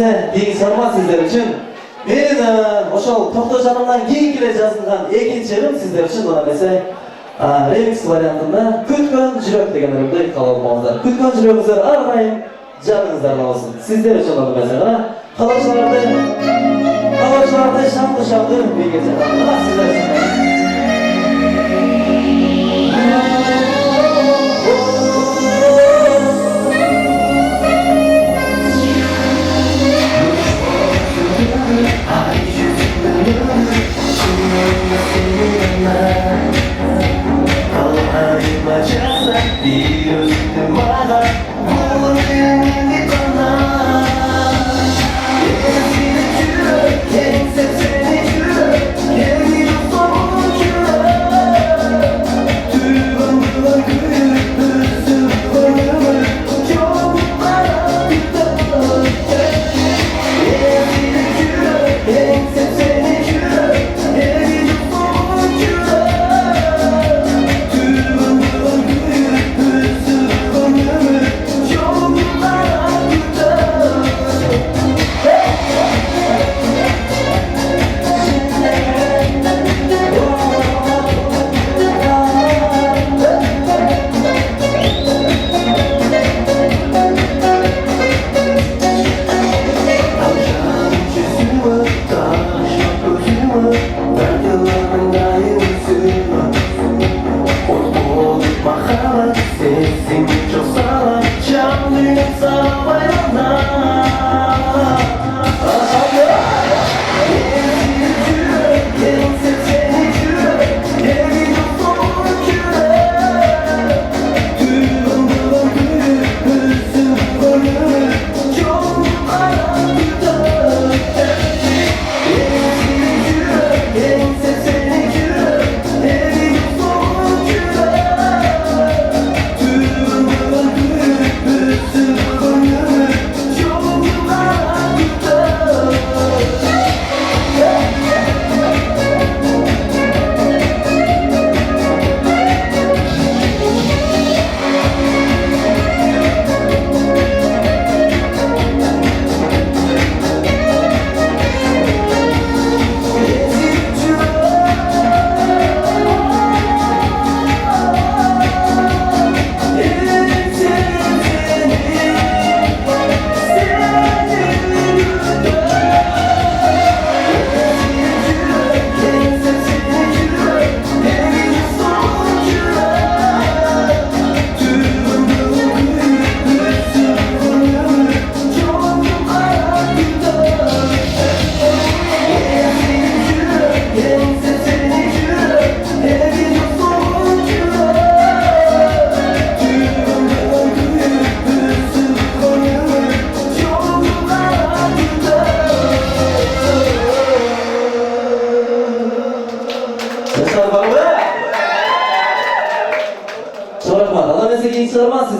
Speaker 1: demese keyin sorma sizler için. Benim oşol Toktojanımdan keyin kile yazılgan ekinci yerim sizler için ona dese remix variantında Kütkön Jürek degen üründe kalalımızlar. Kütkön Jürek'izler arayın, canınızdan olsun. Sizler için onu mesela kalıcılarda şanlı şanlı bir gece kaldı. Sizler için.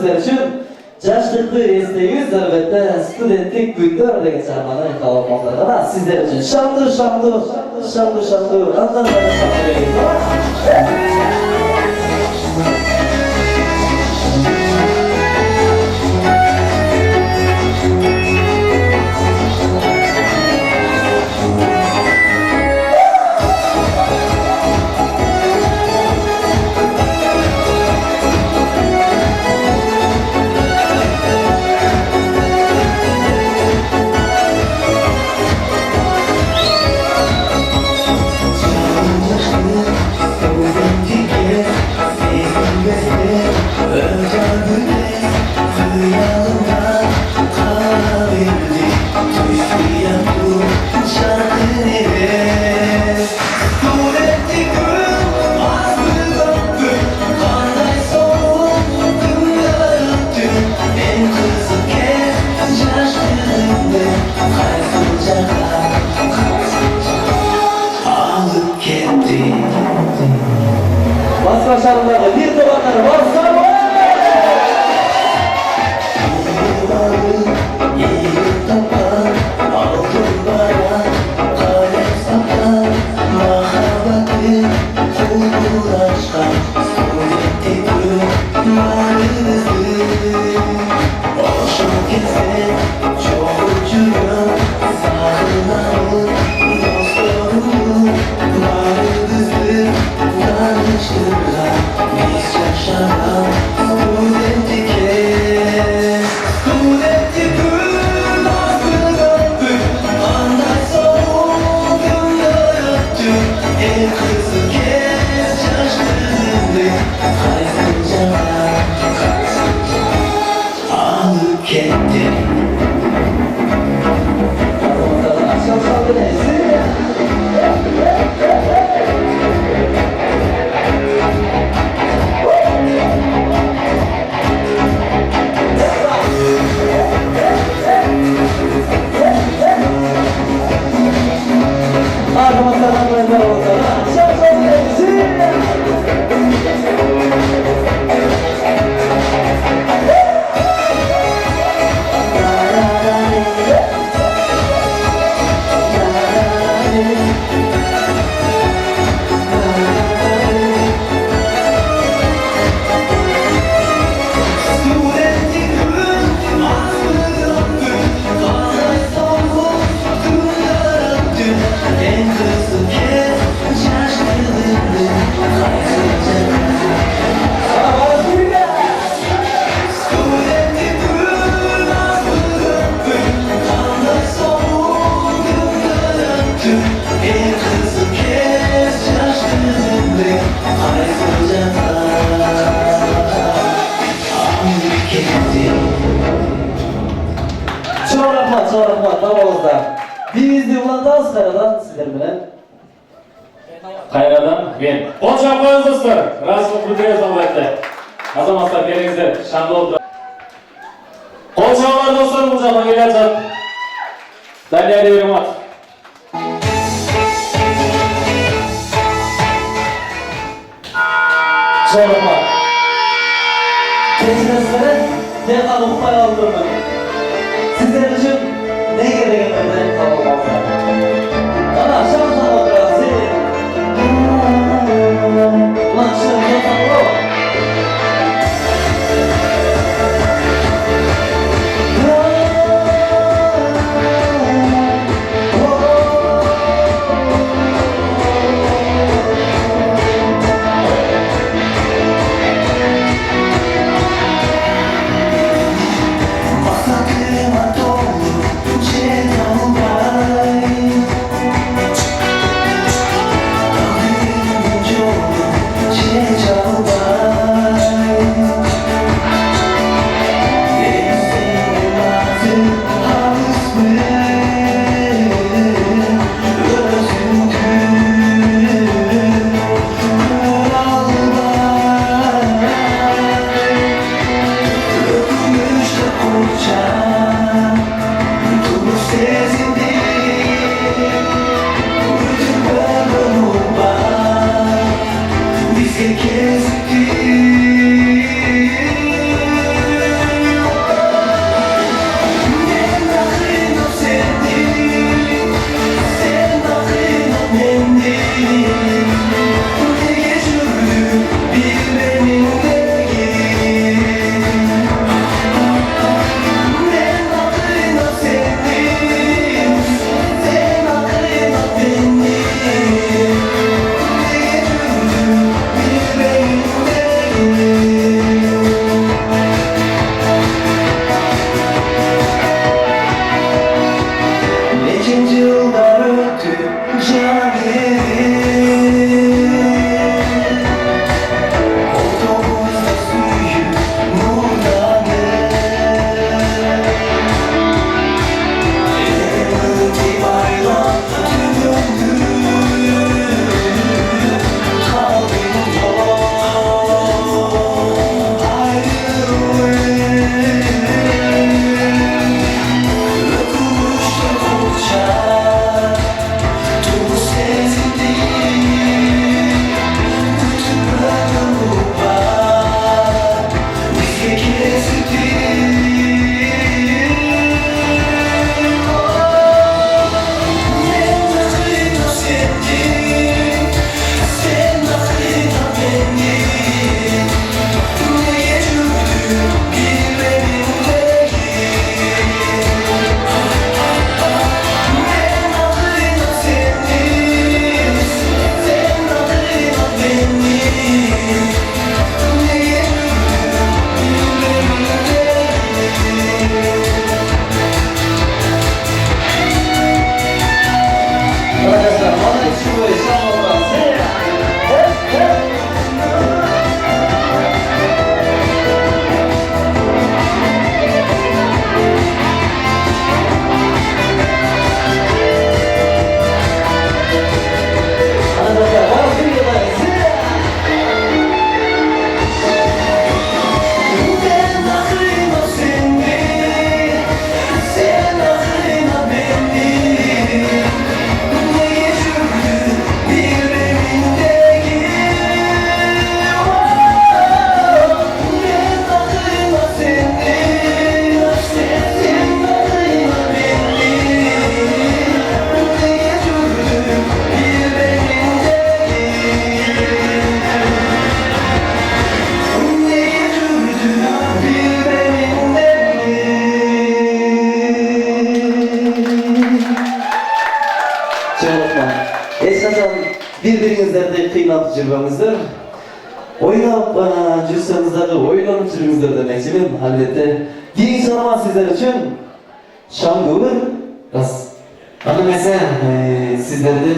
Speaker 1: Sizler için Yaşlıklı isteğimiz elbette studentlik günler degen çağırmana kalıpmazlar da sizler için şanlı andan bana şanlı verin. Başarılarla bir tabanları varsa çok uçuyor. kızı kez şaşkınlık Kaysınca alıp gittim Akşam saldı neyse Çok rahmat, davulda. Bizde ulan dans karadan sizler bilen.
Speaker 3: Kayradan ben. Qo'shib qo'ying do'stlar. Rasm bitiramiz albatta. Azamatlar kelingizlar. Shanba oldu. Qo'shib do'stlar bu joqqa kelajak. Dalya Devrimat.
Speaker 1: Çok rahmat. Kendinizlere ne kalıp pay aldırmayın. Sizler için ne gerekenlerden kalmazlar. Bana şamsan oturan seni. Ulan şunu yapalım o. Eşkaçan birbirinizlerdi kıynap жүрбөңүздөр. Oynap жүрсөңүздөр, ойлонуp жүрүңүздөр демекчимин. Албетте, кийинки чыгарма сиздер үчүн Шаңгүр рас. Аны эмесе сиздерди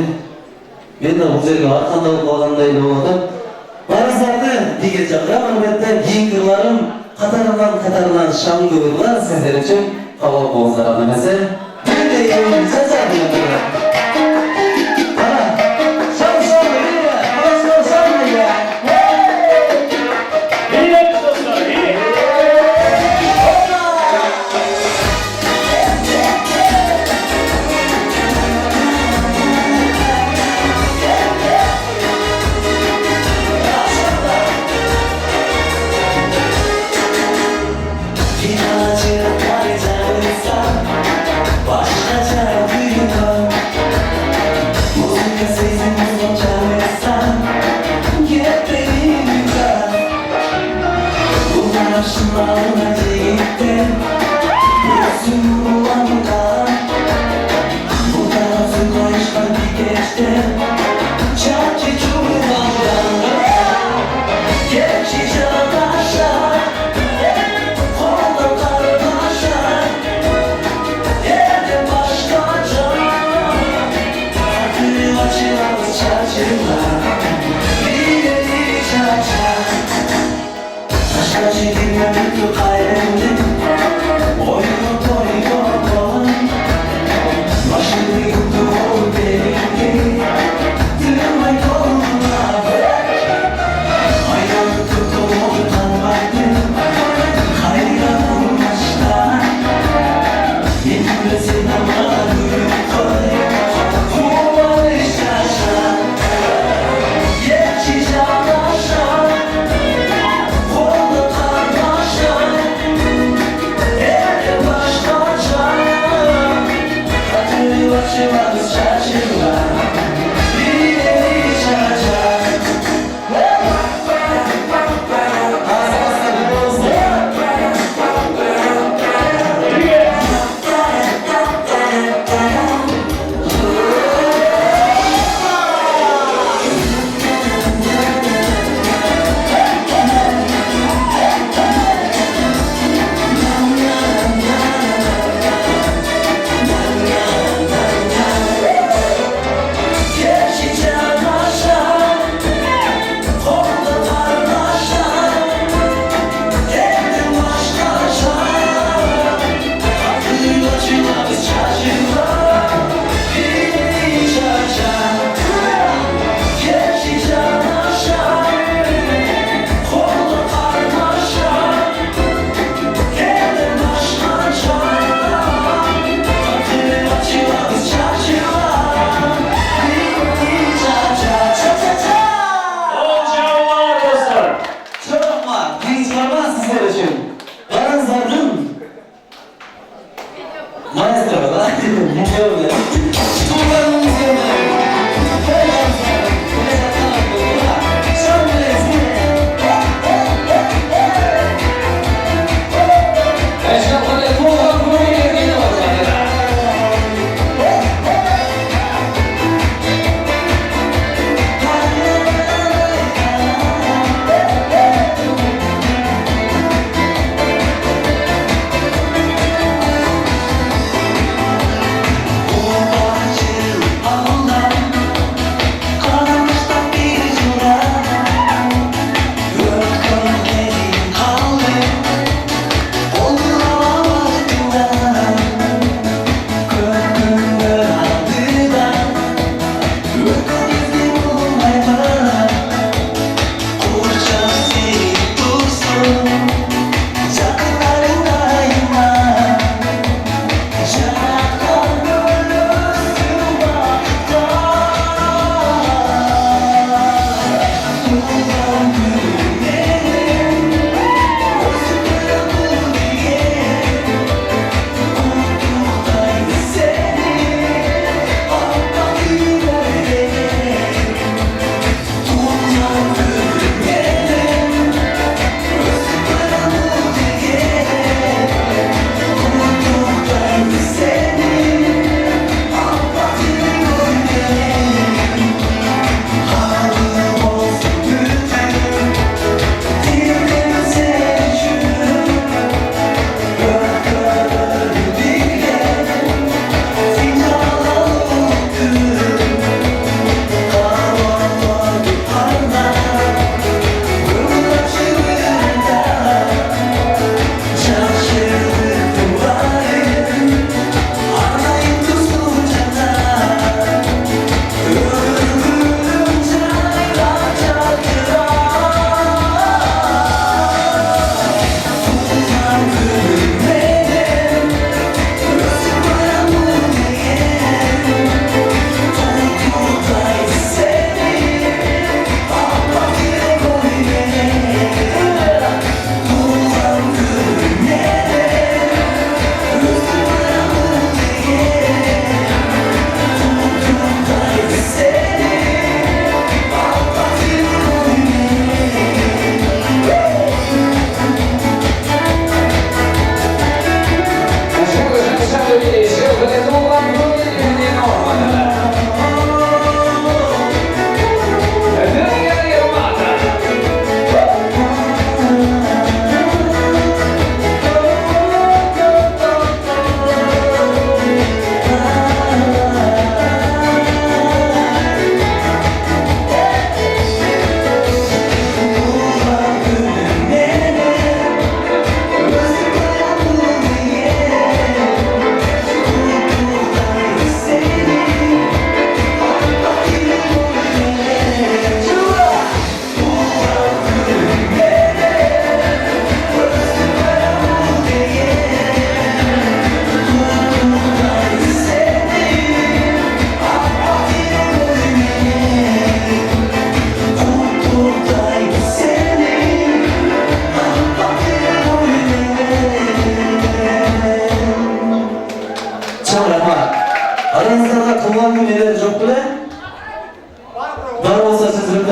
Speaker 1: мен да бул жерге арканда болуп калгандай болуп атам. Барыңыздарды биге чакырам. Албетте, кийинки ырларым катарынан Шаңгүрлар сиздер үчүн кабыл болуңуздар. Аны эмесе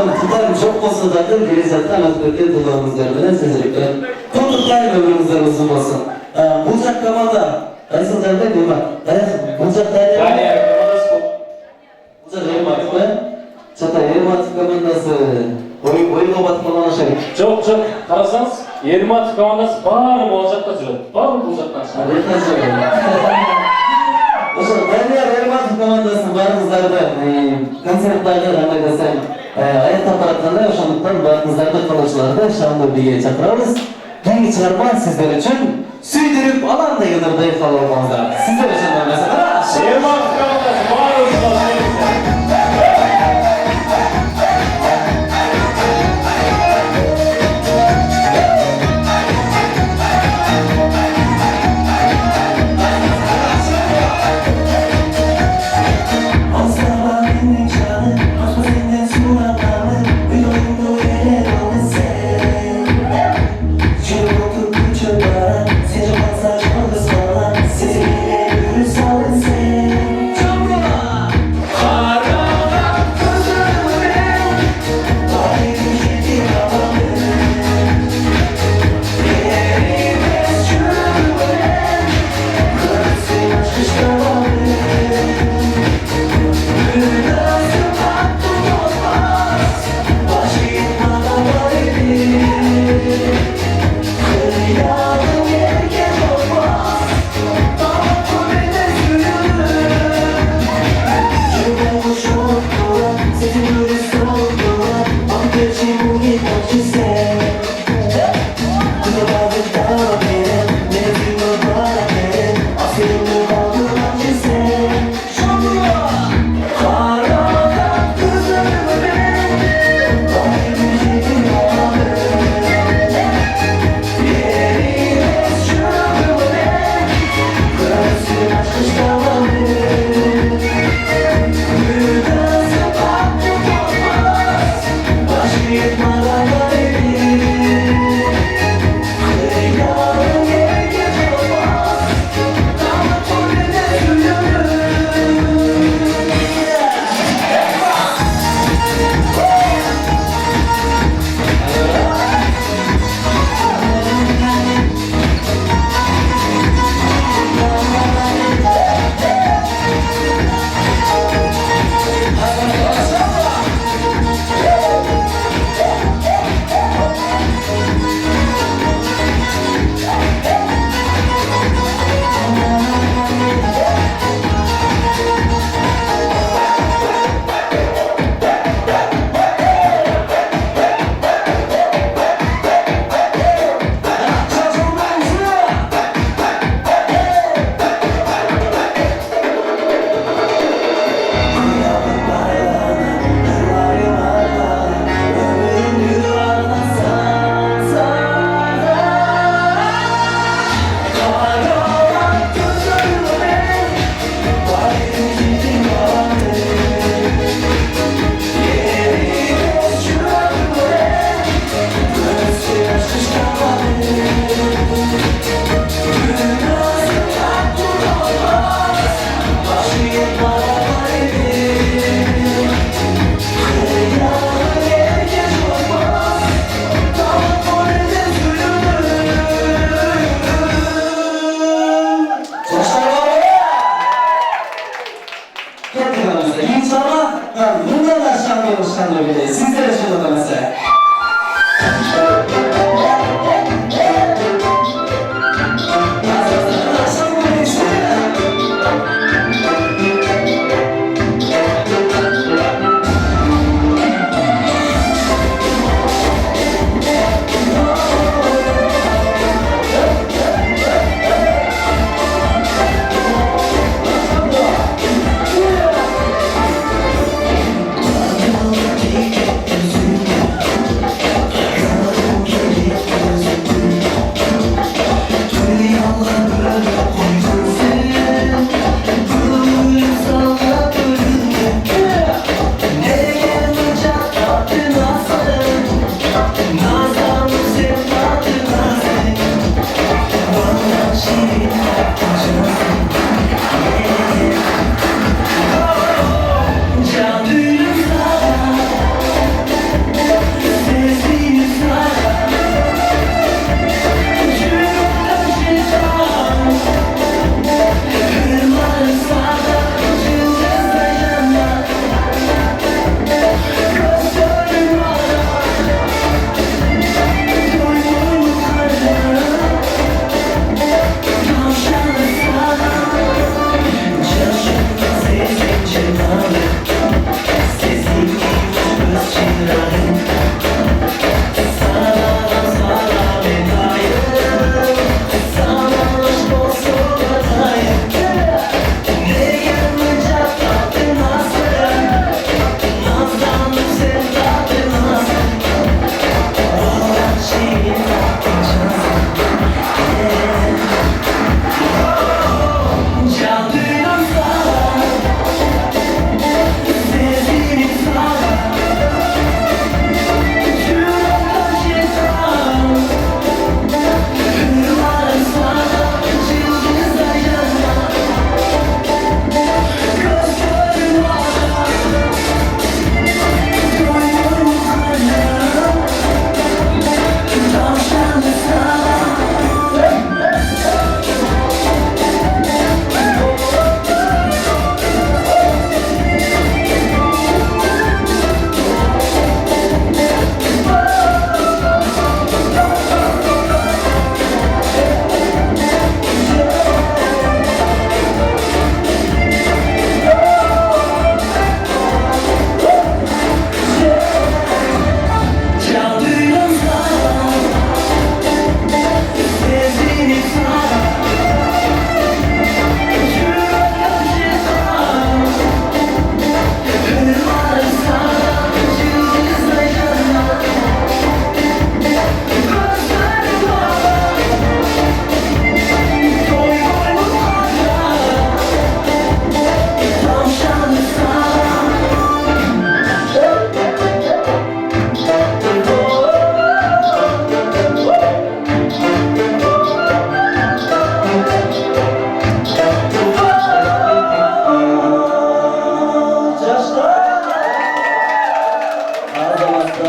Speaker 1: Bakın tutarım çok olsa zaten gelecekten özgürlükleri kullanımızları bilen sizlerlikle. Tutuklayın ömrümüzden uzun olsun. Bulacak kamanda. Aysıl derdi değil mi? Bulacak derdi.
Speaker 3: Yani komandası bu.
Speaker 1: Bulacak yerim artık mı? Çatay yerim artık kamandası. Oyun obatmadan aşağı.
Speaker 3: Çok karasanız 20 atı komandası var mı olacak da cüret? Var mı bulacaklar?
Speaker 1: Hadi yeter söyleyeyim. Dostlar, ben de yerim artık komandası baranızlarda. Konsertlerde rahmet desem. Hayat aparatlarında yaşandıktan baranızlarda konuşularda şanlı bir çakırarız. Rengi çıkarma sizler için süydürüp alanda yılırda ifade olmanızda. Sizler için de mesela.
Speaker 3: 20 atı komandası var mı?
Speaker 1: Sizlere şunu da mesela.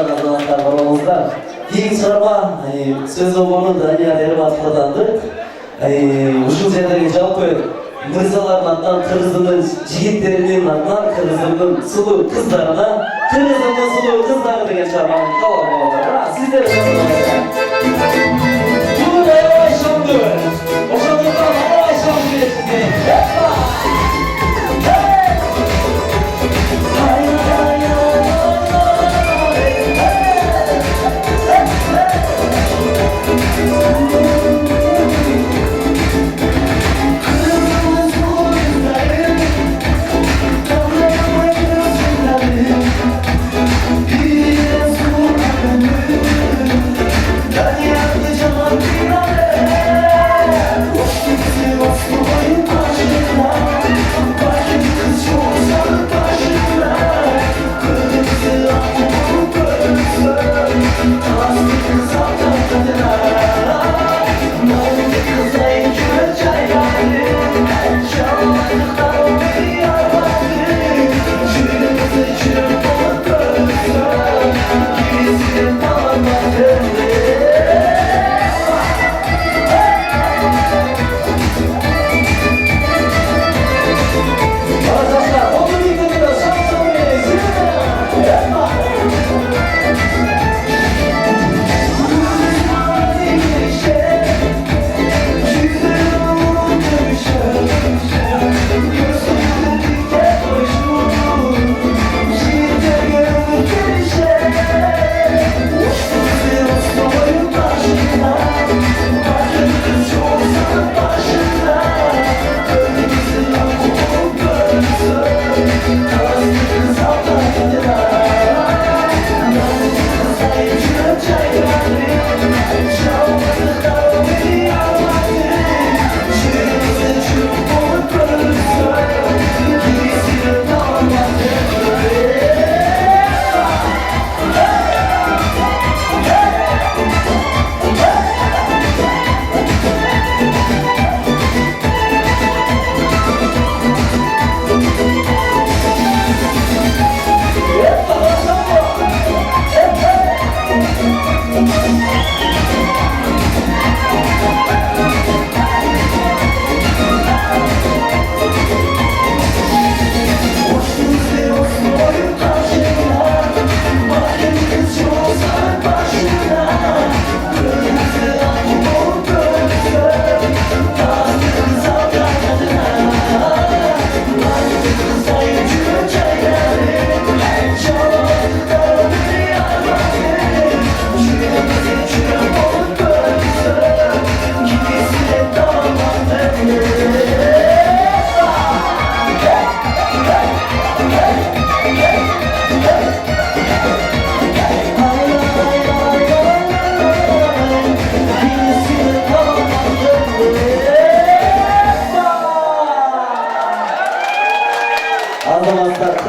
Speaker 1: azamаттар, бар болыңыздар. Кейін шығарма сөз обону Данияр Ербатов атанды. Ушул жердеги жалпы мырзалардын атынан, Кыргыздын жигиттеринин атынан, Кыргыздын сулуу кыздарына, Кыргыздын сулуу кыздары деген чыгарманы кабыл алыңыздар. Сиздер бул аябай шоңду. Ошондуктан аябай шоң берет сизге.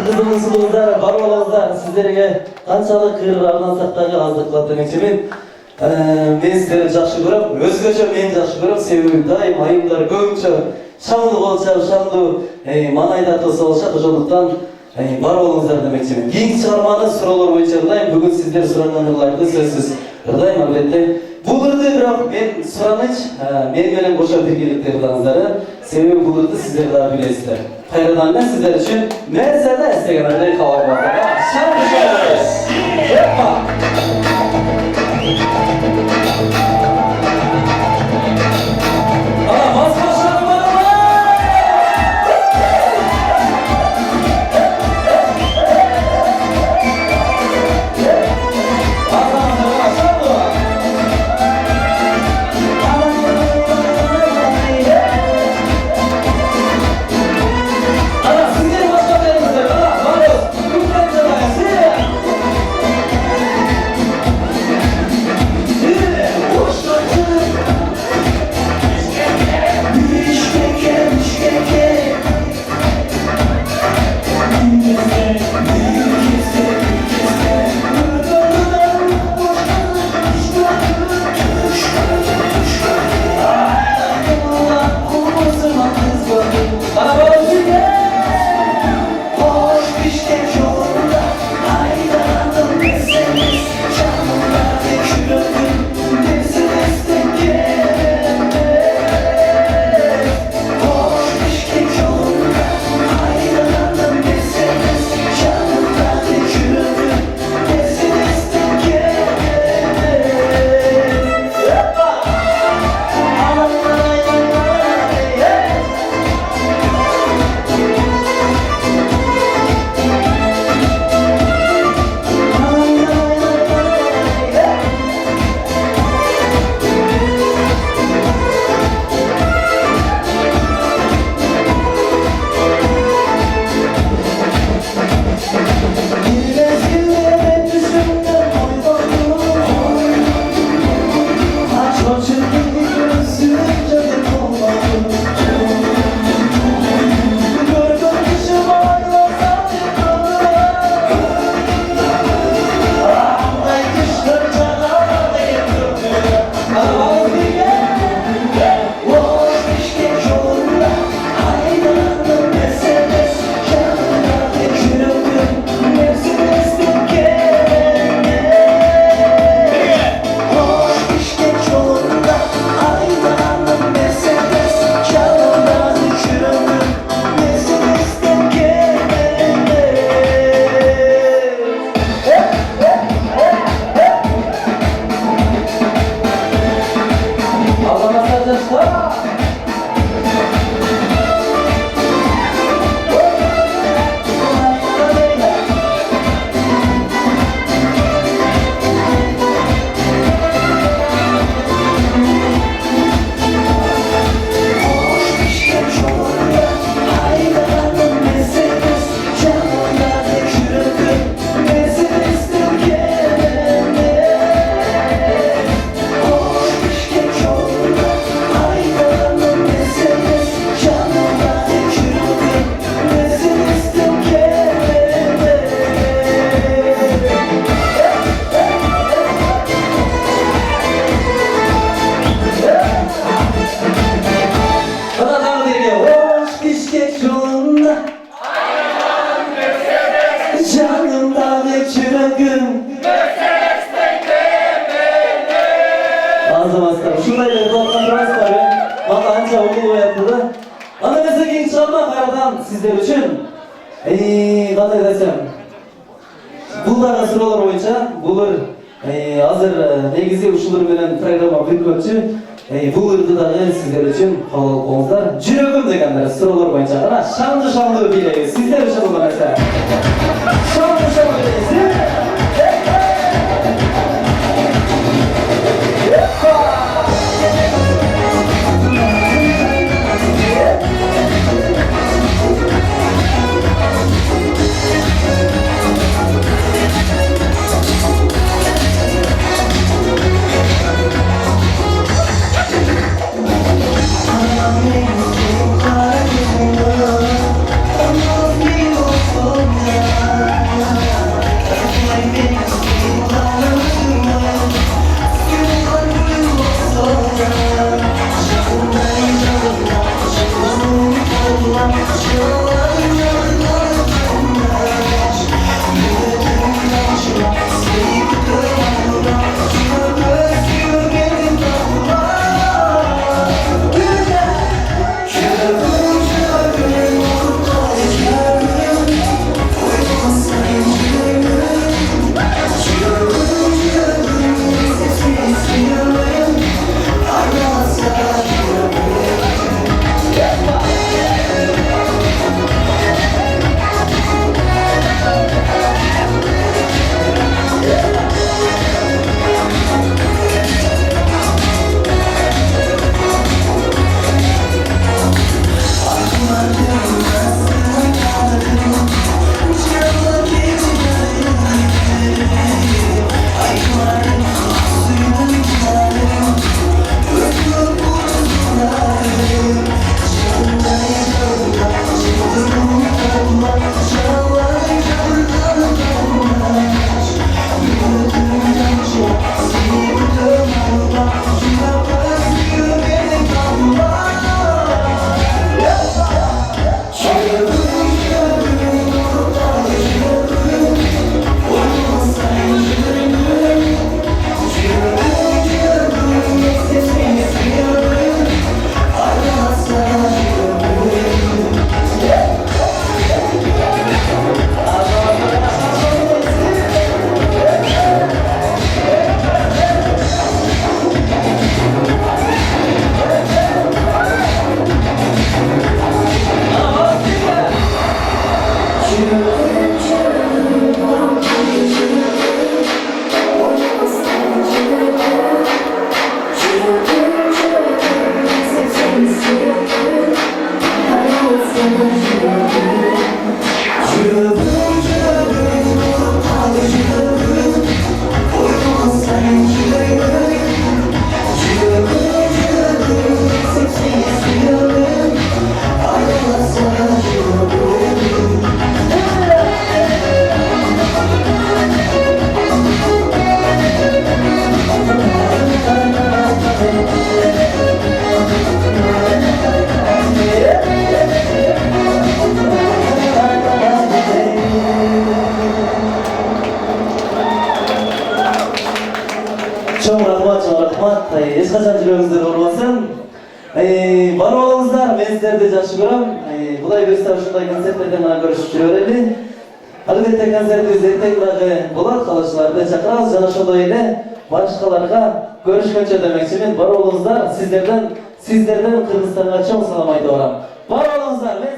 Speaker 1: Kırgızımın suluğuzlar, бар болыңыздар, сіздерге қаншалық қиыр арнасақ тағы аздықлап демекшімін. Мен сіздерді жақсы көріп, өзгөчө мен жақсы көріп, себебі дайым айымдар көбінше шаңды болса, шаңды маңайда тоса болса, ошондуктан бар болыңыздар демекшімін. Кейінгі шығарманы сұраулар бойынша ырдайым, бүгін сіздер сұраған ырларды сөзсіз ырдайым, әлбетте. Бұл ырды бірақ мен сұраныч, мен менен қоша пикирликте ырдаңыздары, себебі бұл ырды сіздер да білесіздер. Қайрадан мен сіздер үшін мәрзәді әстеген ырдай қалай бақыға. Шаңды жолыңыз! Еппа! Ana, sizleri başka verimizler, ana, var yok, lütfen Kança okul oyatıldı. Ana mesela genç çalma karadan sizler için. Qanday desem. Buldagi so'rovlar bo'yicha bular hozir negiziy ushlar bilan programma bitmoqchi. Bu yerdagi sizlar uchun qabul qilinglar. Juragim deganlar so'rovlar bo'yicha qara shamli bilaymiz. Sizlar uchun bu narsa. Shamli bilaymiz. Çok rahmat. Hech qachon juragingizda bo'lmasin. Barmoqingizlar, men sizlarni yaxshi ko'raman. Xudoy bersa shunday konsertlarda mana ko'rishib yuraveraylik. Albatta konsertingiz ertangi bo'ladi, qolishlarda chaqiramiz. Yana shunday edi. Boshqalarga ko'rishguncha demoqchiman. Barmoqingizlar, sizlardan Qirg'izistonga chong salom aytaman. Barmoqingizlar, men